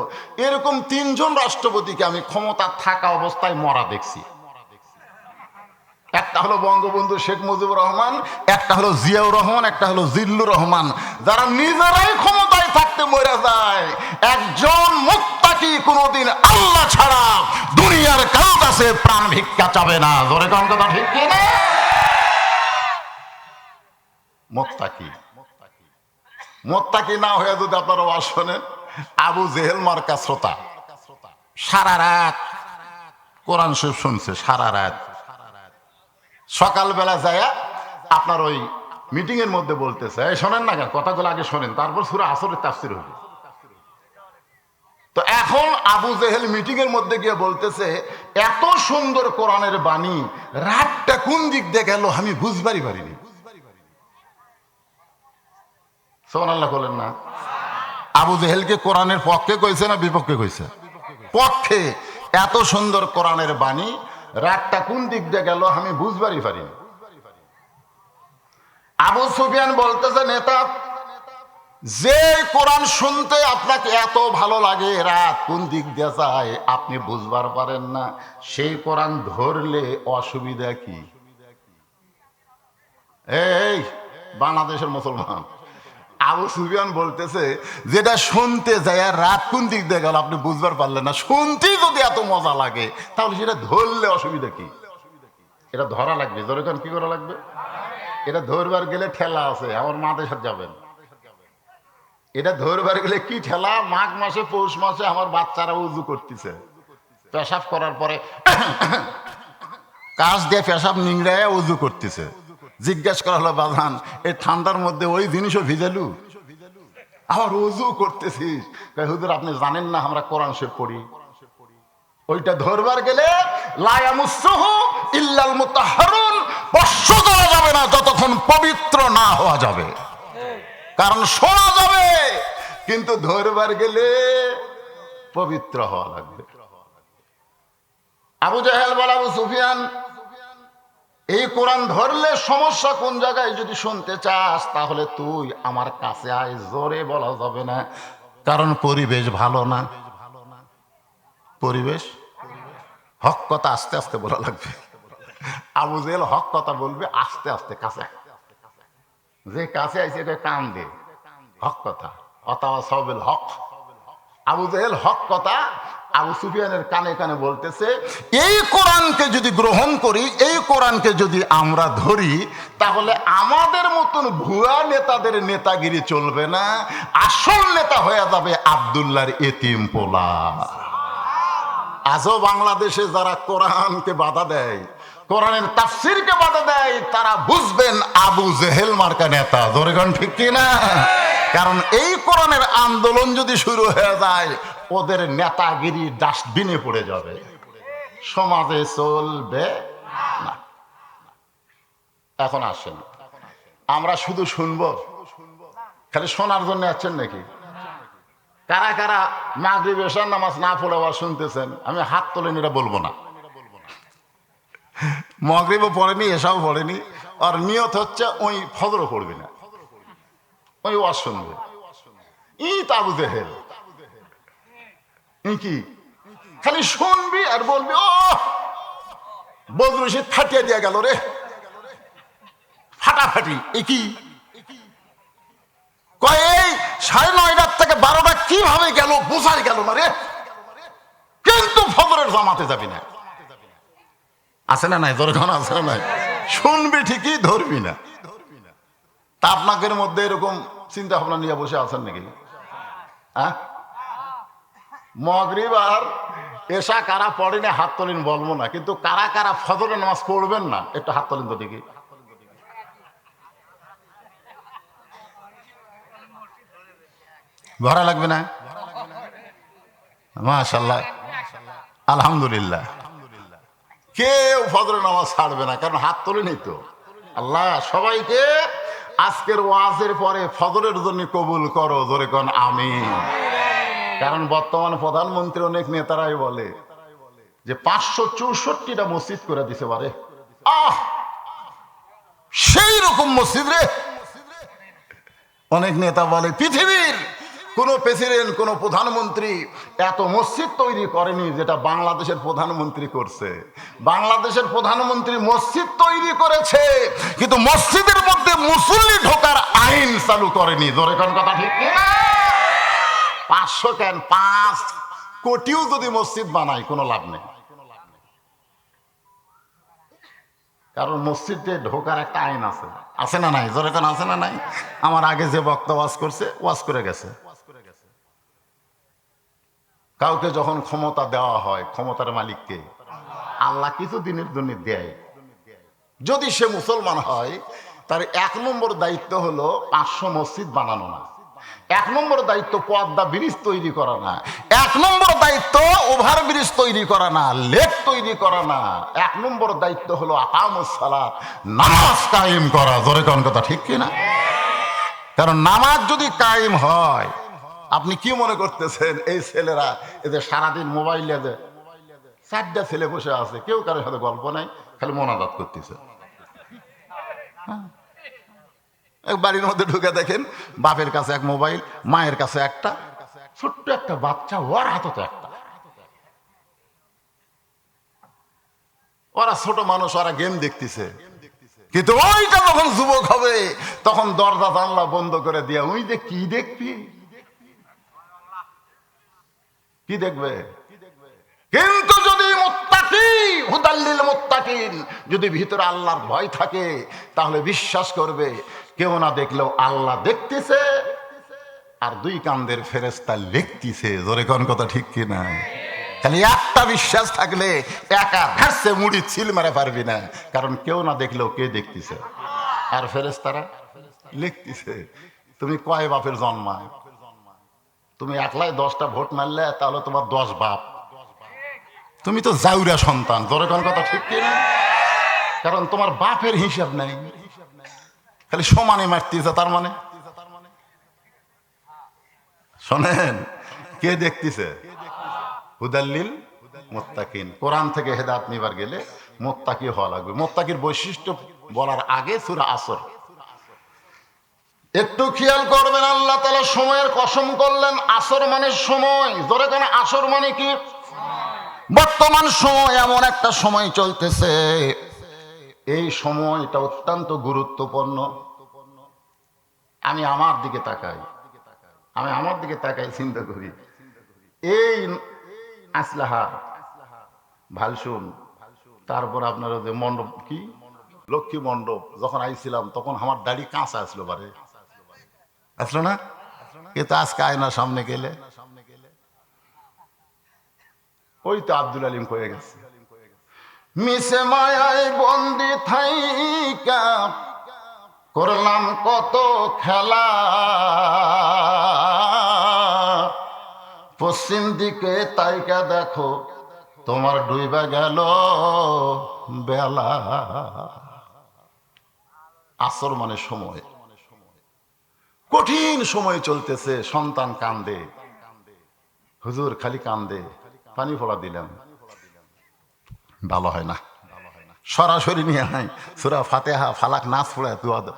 এরকম 3 জন রাষ্ট্রপতিকে আমি ক্ষমতা থাকা অবস্থায় মরা দেখছি। একটা হলো বঙ্গবন্ধু শেখ মুজিবুর রহমান, একটা হলো জিয়াউর রহমান, একটা হলো জিল্লুর রহমান, যারা নিজেরাই ক্ষমতায় থাকতে মরে যায়। একজন মুত্তাকি কোনোদিন আল্লাহ ছাড়া দুনিয়ার কারো কাছে প্রাণ ভিক্ষা চাবে না। জোরে কোন কথা ঠিক কি না? মুত্তাকি মুত্তাকি না হয়ে যদি আপনারা ওয়াজ শোনেন, আবু জেহেল মার্কা শ্রোতা সারা রাত কোরআন শরীফ শুনছে, সারা রাত। সকালবেলা যায় আপনার ওই মিটিং এর মধ্যে বলতেছে, এই শোনেন না কেন, কথাগুলো আগে শোনেন, তারপর সূরা আসরের তাফসীর হবে। তো এখন আবু জেহেল মিটিং এর মধ্যে গিয়ে বলতেছে, এত সুন্দর কোরআনের বাণী, রাতটা কোন দিক দিয়ে গেল আমি বুঝবারই পারিনি। সুবহানাল্লাহ বলেন না? আবু জেহেলকে কোরআনের পক্ষে কইছে না বিপক্ষে কইছে? পক্ষে। এত সুন্দর কোরআনের বাণী, রাতটা কোন দিক দিয়ে গেল আমি বুঝবারই পারিনি। আবু সুফিয়ান বলতেছে, নেতা, যে কোরআন শুনতে আপনাকে এত ভালো লাগে, রাত কোন দিক দিয়ে যায় আপনি বুঝবার পারেন না, সেই কোরআন ধরলে অসুবিধা কি? এই বাংলাদেশের মুসলমান, আবু সুফিয়ান বলতেছে, যেটা শুনতে যায় আর রাত কোন দিক দিয়ে গেল আপনি বুঝবার পারলেন না, শুনতেই যদি এত মজা লাগে তাহলে সেটা ধরলে অসুবিধা কি? এটা ধরা লাগবে। ধরে কি করা লাগবে? এটা ধরবার গেলে ঠেলা আছে, আমার মাদের সাথে যাবেন। এটা ধরবার গেলে কি ঠেলা? মাঘ মাসে পৌষ মাসে আমার বাচ্চারা উজু করতেছে, পেশাব করার পরে কাজ দিয়ে পেশাব নিংড়ায় উজু করতেছে। জিজ্ঞেস করা হলো, বাজান এই ঠান্ডার মধ্যে ওই জিনিসও ভিজালু, আবার উজু করতেছিস? হুজুর আপনি জানেন না আমরা কোরআন শরীফ পড়ি। ওইটা ধরবার গেলে লা ইয়ামুসসুহু ইল্লাল মুতাহহারুন, স্পর্শ করা যাবে না যতক্ষণ পবিত্র না হওয়া যাবে। কারণ শোনা যাবে কিন্তু ধরবার গেলে পবিত্র হওয়া লাগবে। আবু জাহেল বলে, আবু সুফিয়ান, এই কোরআন ধরলে সমস্যা কোন জায়গায় যদি শুনতে চাস তাহলে তুই আমার কাছে আয়। জোরে বলা যাবে না, কারণ পরিবেশ ভালো না। পরিবেশ হক কথা আস্তে আস্তে বলা লাগবে। আবু জেহেল হক কথা বলবে আস্তে আস্তে, কাছে। যে কাছে আইছে এটা কান দে, হক কথা, অথবা সবেল হক। আবু জেহেল হক কথা আবু সুফিয়ানের কানে কানে বলতেছে, এই কোরআনকে যদি গ্রহণ করি, এই কোরআনকে যদি আমরা ধরি, তাহলে আমাদের মতন ভুয়া নেতাদের নেতাগিরি চলবে না, আসল নেতা হয়ে যাবে আব্দুল্লাহর এতিম পোলা। আজও বাংলাদেশে যারা কোরআনকে বাধা দেয়, কোরআনের তাফসীরকে বাধা দেয়, তারা বুঝবেন আবু জেহেল মার্কা নেতা। জোরে কোন ঠিক কিনা? কারণ এই কোরআনের আন্দোলন যদি শুরু হয়ে যায়, ওদের নেতাগিরি ডাস্টবিনে পড়ে যাবে, সমাজে চলবে না। এখন আসেন, আমরা শুধু শুনবো, খালি শোনার জন্য আছেন নাকি? কারা কারা মাগরিব এশার নামাজ না পড়ে আবার শুনতেছেন? আমি হাত তোলেন, এটা বলবো না। মাগরিবও পড়েনি, এশাও পড়েনি, আর নিয়ত হচ্ছে ওই ফজরও পড়বে না, ওই ওয়াজ শুনবে। ই তো আবু জেহেল, কি খালি শুনবি আর বলবি, ও বদরুশিদ ফাটিয়ে দিয়ে গেল রে, ফাটাফাটি কি কয় এই 9:30 থেকে 12টা কিভাবে গেল বোঝাই গেল না রে, কিন্তু ফজরের জামাতে যাবি না। আছে না নাই? জোরে কোনো আছে না নাই? শুনবি ঠিকই, ধরবি না। তা আপনাদের মধ্যে এরকম চিন্তা ভাবনা নিয়ে বসে আছেন নাকি? হ্যাঁ, মাগরিব আর এশা কারা পড়েন হাত তোলেন বলবো না, কিন্তু কারা কারা ফজরের নামাজ পড়বেন না একটু হাত তোলেন তো দেখি। ভরা লাগবে না? মাশাআল্লাহ, আলহামদুলিল্লাহ। কেউ ফজরের নামাজ ছাড়বে না, কারণ হাত তোলেনি তো। আল্লাহ সবাইকে আজকের ওয়াজের পরে ফজরের জন্য কবুল করো, জোরে কোন আমিন। কারণ বর্তমান প্রধানমন্ত্রী অনেক নেতারাই বলে যে 564টা মসজিদ করে দিছে পারে। সেই রকম মসজিদ রে। অনেক নেতা বলে পৃথিবীর কোন প্রেসিডেন্ট, কোন প্রধানমন্ত্রী এত মসজিদ তৈরি করেনি যেটা বাংলাদেশের প্রধানমন্ত্রী করছে। বাংলাদেশের প্রধানমন্ত্রী মসজিদ তৈরি করেছে, কিন্তু মসজিদের মধ্যে মুসল্লি ঢোকার আইন চালু করেনি। জোরে কোন কথা ঠিক না? 500 কেন 5 কোটিও যদি মসজিদ বানায় কোনো লাভ নেই, কারণ মসজিদে ঢোকার একটা আইন আছে। আছে না নাই? জোরে কোন আছে না নাই? আমার আগে যে বক্তা ওয়াজ করছে, ওয়াজ করে গেছে। কাউকে যখন ক্ষমতা দেওয়া হয়, ক্ষমতার মালিককে আল্লাহ কিছু দিনের জন্য দেয়। যদি সে মুসলমান হয়, তার 1 নম্বর দায়িত্ব হলো 500 মসজিদ বানানো না। 1 নম্বর দায়িত্ব পদ্মা ব্রিজ তৈরি করা না। 1 নম্বর দায়িত্ব ওভার ব্রিজ তৈরি করা না, লেক তৈরি করা না। 1 নম্বর দায়িত্ব হলো আকামুস সালাত, নামাজ কায়েম করা। জোরে কোন কথা ঠিক কিনা? কারণ নামাজ যদি কায়েম হয়, আপনি কি মনে করতেছেন এই ছেলেরা এদের সারাদিন মোবাইলে 4টা ছেলে বসে আছে, কেউ কারোর সাথে গল্প নাই, খালি মোনাজাত করতেছে। বাড়ির মধ্যে ঢুকে দেখেন বাপের কাছে এক মোবাইল, মায়ের কাছে একটা, ছোট্ট একটা বাচ্চা, ওর হাতে একটা। ওরা ছোট মানুষ, ওরা গেম দেখতেছে। কিন্তু ওইটা যখন যুবক হবে, তখন দরজা জানলা বন্ধ করে দিয়া ওই যে কি দেখবি, কি দেখবে? কিন্তু যদি মুত্তাকি, হুদাল্লিল মুত্তাকিন, যদি ভিতরে আল্লাহর ভয় থাকে, তাহলে বিশ্বাস করবে কেউ না দেখলেও আল্লাহ দেখতেছে, আর 2 কাঁধের ফেরেশতা লিখতেছে। জোরে কোন কথা ঠিক কিনা? খালি একটা বিশ্বাস থাকলে একা ভাসছে মুড়ি ছিল মারা পারবি না, কারণ কেউ না দেখলেও কে দেখতেছে, আর ফেরেশতারা লিখতেছে। তুমি কয় বাপের জন্মায়? তুমি একলাই 10টা ভোট মারলে, তাহলে তোমার 10 বাপ। তুমি তো জাউরা সন্তান। জোরে কোন কথা ঠিক কিনা? কারণ তোমার বাপের হিসাব নাই, খালি সমানে মারতেছে। তার মানে শোনেন, কে দেখতেছে? হুদাল্লিল মুত্তাকিন। কোরআন থেকে হেদায়েত নিবার গেলে মুত্তাকি হওয়া লাগবে। মুত্তাকির বৈশিষ্ট্য বলার আগে সূরা আসর একটু খেয়াল করবেন। আল্লাহ তাআলা সময়ের কসম করলেন, আসর মানে সময়। জোরে কেন? আসর মানে কি? বর্তমান সময় এমন একটা সময় চলতেছে, এই সময়টা অত্যন্ত গুরুত্বপূর্ণ। আমি আমার দিকে তাকাই, চিন্তা করি, এই আসলাহা, ভালসুন, তারপর আপনার যে মণ্ডপ, কি লক্ষ্মী মণ্ডপ, যখন আইছিলাম তখন আমার দাড়ি কাঁচা আসলো, বারে আসলো না? কিন্তু আজকে আয়নার সামনে গেলে ওই তো আব্দুল আলিম কয়ে গেছে, মিশে মায়ায় বন্দি থাইকা করলাম কত খেলা, পশ্চিম দিকে তাইকা দেখো তোমার ডুইবা গেল বেলা। আসর মানে সময়, কঠিন সময় চলতেছে। সন্তান কান্দে, হুজুর খালি কান্দে, পানি ফোড়া দিলাম, ভালো হয় না। সরাসরি নিয়ে আয় সূরা ফাতিহা, ফালাক, নাস পড়ে দোয়া দে,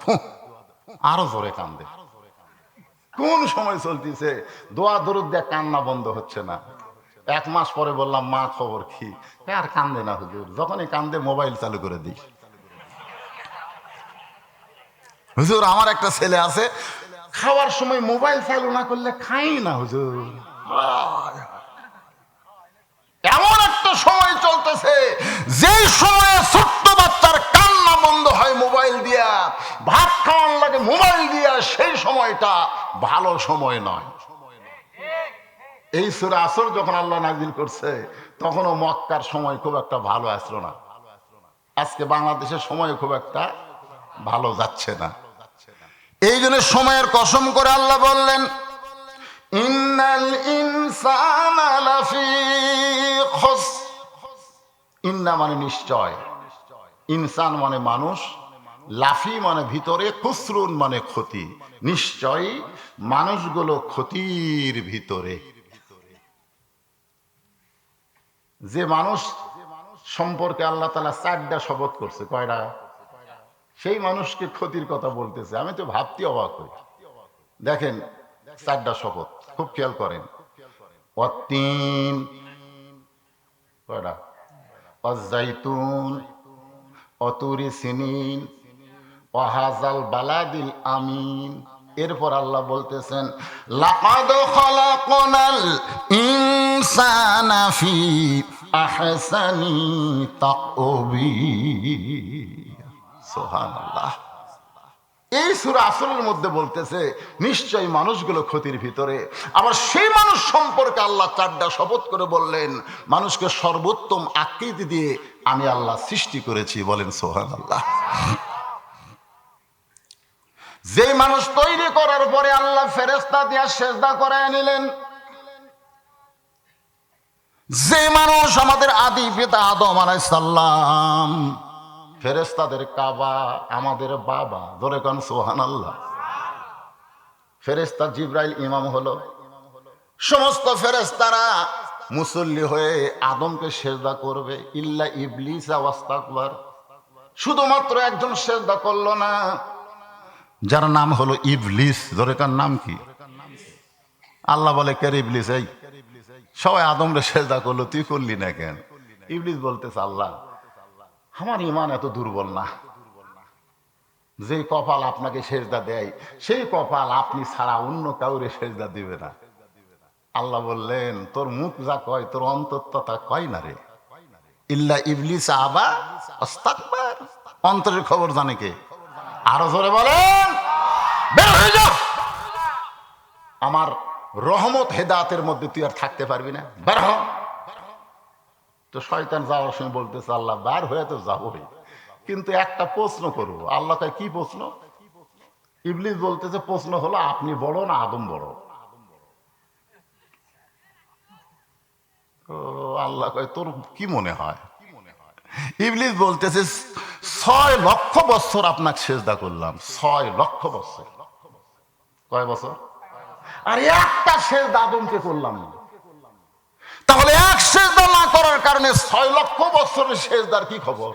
আরো জোরে কান্দে। কোন সময় চলতেছে, দোয়া দরুদ দিয়ে কান্না বন্ধ হচ্ছে না। 1 মাস পরে বললাম, মা খবর কি? আর কান্দে না হুজুর, যখনই কান্দে মোবাইল চালু করে দিই। হুজুর আমার একটা ছেলে আছে, খাওয়ার সময় মোবাইল চালু না করলে খাই না হুজুর। এমন একটা সময় চলতেছে যেই সময়ে ছোট্ট বাচ্চার কান্না বন্ধ হয় মোবাইল দিয়া, ভাত খাওয়ার লাগে মোবাইল দিয়া, সেই সময়টা ভালো সময় নয়। এই সূরা আসর যখন আল্লাহ নাযিল করছে তখনও মক্কার সময় খুব একটা ভালো আসলো না। আজকে বাংলাদেশের সময় খুব একটা ভালো যাচ্ছে না। এই জন্য সময়ের কসম করে আল্লাহ বললেন, ইন্নাল ইনসানা লাফি খুসর। ইন্না মানে নিশ্চয়, ইনসান মানে মানুষ, লাফি মানে ভিতরে, খুসরুন মানে ক্ষতি। নিশ্চয়ই মানুষগুলো ক্ষতির ভিতরে। যে মানুষ সম্পর্কে আল্লাহ তাআলা 4টা শপথ করছে, কয়টা? সেই মানুষকে ক্ষতির কথা বলতেছে, আমি তো ভাবতে অবাক হই। দেখেন 4টা শপথ, খুব খেয়াল করেন। ওয়াত্তিন, কয়টা? ওয়াজ্জাইতুন, ওয়াতুরি সিনিন, ওয়াহাজাল বালাদিল আমিন। এরপর আল্লাহ বলতেছেন, লাকাদ খালাকনাল ইনসানা ফি আহসানি তাকওয়িম। সুবহানাল্লাহ। এই সূরা আসরের মধ্যে বলতেছে নিশ্চয়ই মানুষগুলো ক্ষতির ভিতরে। আবার সেই মানুষ সম্পর্কে আল্লাহ 4টা শপথ করে বললেন, মানুষকে সর্বোত্তম আকৃতি দিয়ে আমি আল্লাহ সৃষ্টি করেছি। বলেন সুবহানাল্লাহ। যে মানুষ তৈরি করার পরে আল্লাহ ফেরেশতা দিয়া সেজদা করায় নিলেন, যে মানুষ আমাদের আদি পিতা আদম আলাইহিস সালাম, ফেরেশতাদের কাবা আমাদের বাবা। ধরে কোন সুবহানাল্লাহ। ফেরেশতা জিবরাইল ইমাম হলো, সমস্ত ফেরেশতারা মুসল্লি হয়ে আদমকে সেজদা করবে। ইল্লা ইবলিস ওয়াস্তাকবার, শুধুমাত্র একজন সেজদা করলো না, যার নাম হলো ইবলিস। ধরে কার নাম কি? আল্লাহ বলে, কে ইবলিস? এই সবাই আদমরে সেজদা করলো, তুই করলি না কেন? ইবলিস বলতেছে, আল্লাহ আমার ঈমান এত দুর্বল না, যে কপাল আপনাকে সেজদা দেয় সেই কপাল আপনি ছাড়া অন্য কাউরে সেজদা দিবে না। আল্লাহ বললেন, তোর মুখ যা কয় তোর অন্তর তা কয় না রে। ইল্লা ইবলিস আবা ওয়াস্তাকবার, অন্তরের খবর জানে কে? আরো জোরে বলেন, বের হয়ে যা, আমার রহমত হেদায়েতের মধ্যে তুই আর থাকতে পারবি না, বের হ। তো শয়তান যাওয়ার সময় বলতেছে, আল্লাহ বার হয়ে তো যাবোই, কিন্তু একটা প্রশ্ন করবো। আল্লাহ কয়, কি প্রশ্ন? ইবলিস বলতেছে, প্রশ্ন হলো আপনি বড় না আদম বড়? ও আল্লাহ কয়, তোর কি মনে হয়? ইবলিস বলতেছে, 6 লক্ষ বছর আপনাকে সেজদা করলাম, 6 লক্ষ বছর। কয় বছর? আর একটা সেজদা আদমকে করলাম না। তাহলে এক সেজদা না করার কারণে 6 লক্ষ বছরের সেজদার কি খবর?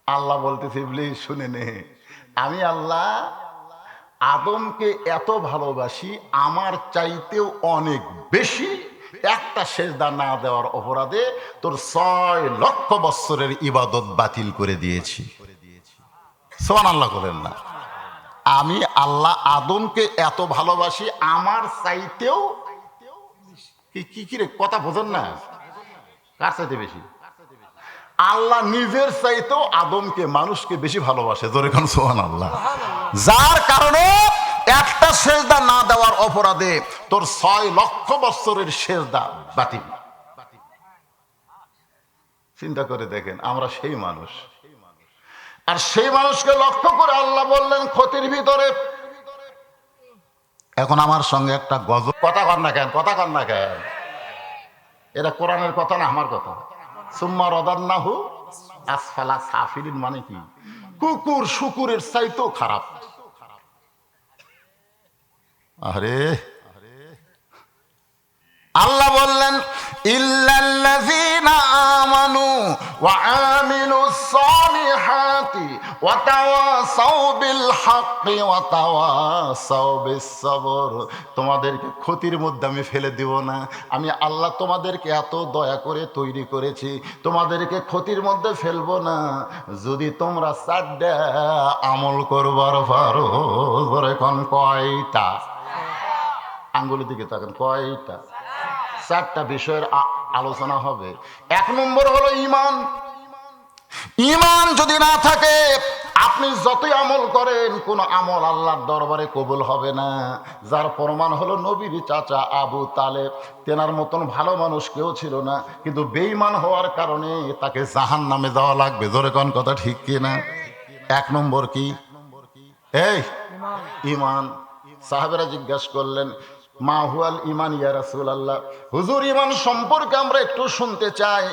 আল্লাহ বলতেছে, ইবলিস শুনে নে, আমি আল্লাহ আদমকে এত ভালোবাসি, আমার চাইতেও অনেক বেশি একটা সেজদা না দেওয়ার অপরাধে তোর 6 লক্ষ বছরের ইবাদত বাতিল করে দিয়েছি। সুবহানাল্লাহ বলেন না। আমি আল্লাহ আদমকে এত ভালোবাসি, আমার চাইতেও কি রে, কথা বোঝেন না? কার চাইতে বেশি? আল্লাহ নিজের চাইতেও আদমকে, মানুষকে বেশি ভালোবাসে। জোরে কোন সুবহানাল্লাহ। যার কারণে একটা সেজদা না দেওয়ার অপরাধে তোর 6 লক্ষ বছরের সেজদা বাতিল। চিন্তা করে দেখেন, আমরা সেই মানুষ, আর সেই মানুষকে লক্ষ্য করে আল্লাহ বললেন ক্ষতির ভিতরে। এখন আমার সঙ্গে একটা গজল, কথা কর না কেন, কথা কর না কেন? এটা কোরআনের কথা না আমার কথা? সুম্মা রাদান্নাহু আসফালা সাফিলিন মানে কি? কুকুর শুকুরের চাইতেও খারাপ। আরে আল্লাহ বললেন, ইল্লাল্লাযীনা আমানু ওয়া আমিলুস সালিহাত বিনিয়াতি ওয়া তাওয়াসাউ বিল হাক্কি ওয়া তাওয়াসাউ বিস সবর। তোমাদেরকে ক্ষতির মধ্যে আমি ফেলে দিব না। আমি আল্লাহ তোমাদেরকে এত দয়া করে তৈরি করেছি, তোমাদেরকে ক্ষতির মধ্যে ফেলবো না যদি তোমরা চারটা আমল করবার পারো। ধরে কোন কয়টা? আঙ্গুলের দিকে তাকান, কয়টা? চারটা বিষয়ের আলোচনা হবে। এক নম্বর হলো ঈমান। ঈমান যদি না থাকে আপনি যতই আমল করেন কোন আমল আল্লাহর দরবারে কবুল হবে না। যার প্রমাণ হলো নবীর চাচা আবু তালেব, তেনার মতন ভালো মানুষ কেউ ছিল না, কিন্তু বেঈমান হওয়ার কারণে তাকে জাহান্নামে দেওয়া লাগবে। জোরে কোন কথা ঠিক কি না? এক নম্বর কি? এই ঈমান। সাহাবেরা জিজ্ঞাসা করলেন, মা হুয়াল ঈমান ইয়া রাসূলুল্লাহ, হুজুর ঈমান সম্পর্কে আমরা একটু শুনতে চাই।